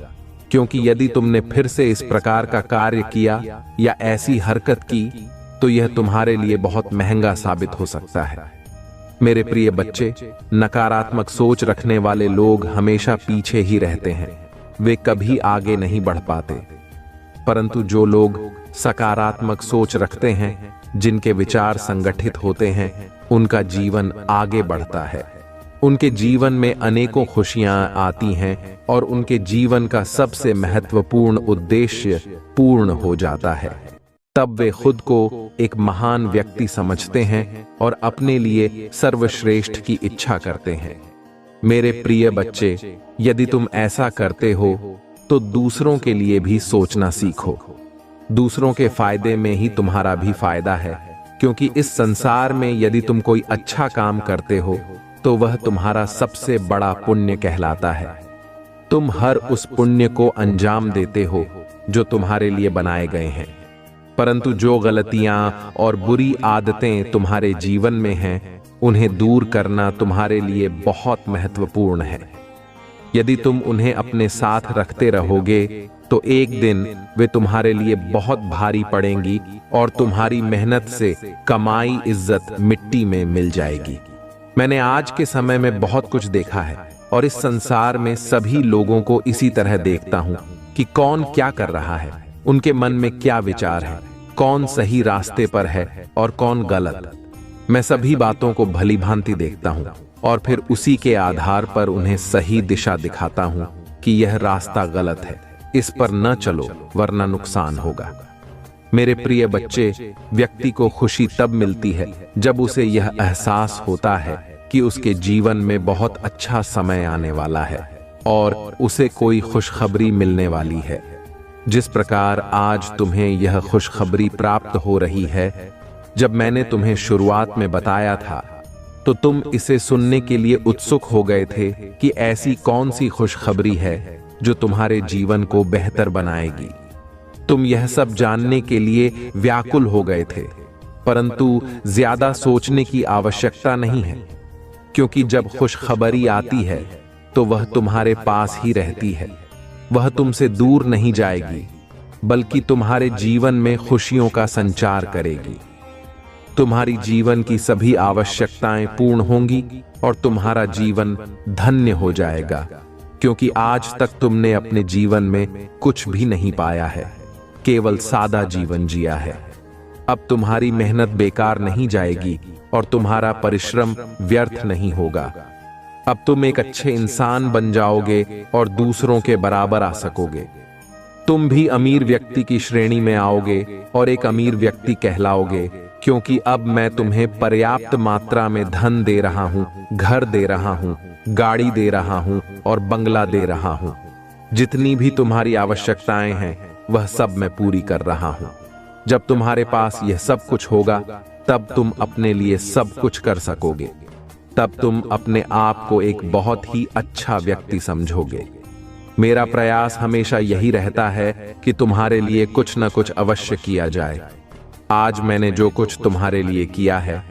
क्योंकि यदि तुमने फिर से इस प्रकार का कार्य किया या ऐसी हरकत की तो यह तुम्हारे लिए बहुत महंगा साबित हो सकता है। मेरे प्रिय बच्चे, नकारात्मक सोच रखने वाले लोग हमेशा पीछे ही रहते हैं। वे कभी आगे नहीं बढ़ पाते, परंतु जो लोग सकारात्मक सोच रखते हैं, जिनके विचार संगठित होते हैं, उनका जीवन आगे बढ़ता है। उनके जीवन में अनेकों खुशियां आती हैं और उनके जीवन का सबसे महत्वपूर्ण उद्देश्य पूर्ण हो जाता है। तब वे खुद को एक महान व्यक्ति समझते हैं और अपने लिए सर्वश्रेष्ठ की इच्छा करते हैं। मेरे प्रिय बच्चे, यदि तुम ऐसा करते हो तो दूसरों के लिए भी सोचना सीखो। दूसरों के फायदे में ही तुम्हारा भी फायदा है, क्योंकि इस संसार में यदि तुम कोई अच्छा काम करते हो तो वह तुम्हारा सबसे बड़ा पुण्य कहलाता है। तुम हर उस पुण्य को अंजाम देते हो जो तुम्हारे लिए बनाए गए हैं, परंतु जो गलतियां और बुरी आदतें तुम्हारे जीवन में हैं, उन्हें दूर करना तुम्हारे लिए बहुत महत्वपूर्ण है। यदि तुम उन्हें अपने साथ रखते रहोगे तो एक दिन वे तुम्हारे लिए बहुत भारी पड़ेंगी और तुम्हारी मेहनत से कमाई इज्जत मिट्टी में मिल जाएगी। मैंने आज के समय में बहुत कुछ देखा है और इस संसार में सभी लोगों को इसी तरह देखता हूं कि कौन क्या कर रहा है, उनके मन में क्या विचार है, कौन सही रास्ते पर है और कौन गलत। मैं सभी बातों को भली भांति देखता हूं और फिर उसी के आधार पर उन्हें सही दिशा दिखाता हूं कि यह रास्ता गलत है, इस पर न चलो वरना नुकसान होगा। मेरे प्रिय बच्चे, व्यक्ति को खुशी तब मिलती है जब उसे यह एहसास होता है कि उसके जीवन में बहुत अच्छा समय आने वाला है और उसे कोई खुशखबरी मिलने वाली है। जिस प्रकार आज तुम्हें यह खुशखबरी प्राप्त हो रही है, जब मैंने तुम्हें शुरुआत में बताया था तो तुम इसे सुनने के लिए उत्सुक हो गए थे कि ऐसी कौन सी खुशखबरी है जो तुम्हारे जीवन को बेहतर बनाएगी। तुम यह सब जानने के लिए व्याकुल हो गए थे, परंतु ज्यादा सोचने की आवश्यकता नहीं है, क्योंकि जब खुशखबरी आती है तो वह तुम्हारे पास ही रहती है। वह तुमसे दूर नहीं जाएगी, बल्कि तुम्हारे जीवन में खुशियों का संचार करेगी। तुम्हारी जीवन की सभी आवश्यकताएं पूर्ण होंगी और तुम्हारा जीवन धन्य हो जाएगा, क्योंकि आज तक तुमने अपने जीवन में कुछ भी नहीं पाया है, केवल सादा जीवन जिया है। अब तुम्हारी मेहनत बेकार नहीं जाएगी और तुम्हारा परिश्रम व्यर्थ नहीं होगा। अब तुम एक अच्छे इंसान बन जाओगे और दूसरों के बराबर आ सकोगे। तुम भी अमीर व्यक्ति की श्रेणी में आओगे और एक अमीर व्यक्ति कहलाओगे, क्योंकि अब मैं तुम्हें पर्याप्त मात्रा में धन दे रहा हूं, घर दे रहा हूं, गाड़ी दे रहा हूं और बंगला दे रहा हूं। जितनी भी तुम्हारी आवश्यकताएं हैं वह सब मैं पूरी कर रहा हूं। जब तुम्हारे पास यह सब कुछ होगा तब तुम अपने लिए सब कुछ कर सकोगे। तब तुम अपने आप को एक बहुत ही अच्छा व्यक्ति समझोगे। मेरा प्रयास हमेशा यही रहता है कि तुम्हारे लिए कुछ न कुछ अवश्य किया जाए। आज मैंने जो कुछ तुम्हारे लिए किया है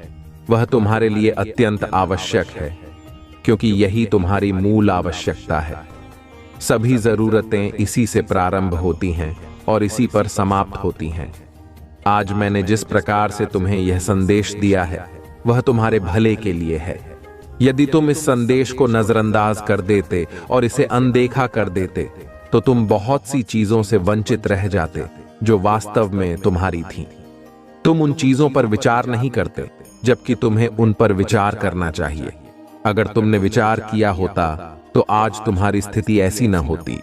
वह तुम्हारे लिए अत्यंत आवश्यक है, क्योंकि यही तुम्हारी मूल आवश्यकता है। सभी जरूरतें इसी से प्रारंभ होती हैं और इसी पर समाप्त होती हैं। आज मैंने जिस प्रकार से तुम्हें यह संदेश दिया है वह तुम्हारे भले के लिए है। यदि तुम इस संदेश को नजरअंदाज कर देते और इसे अनदेखा कर देते तो तुम बहुत सी चीजों से वंचित रह जाते जो वास्तव में तुम्हारी थीं। तुम उन चीजों पर विचार नहीं करते, जबकि तुम्हें उन पर विचार करना चाहिए। अगर तुमने विचार किया होता तो आज तुम्हारी स्थिति ऐसी न होती।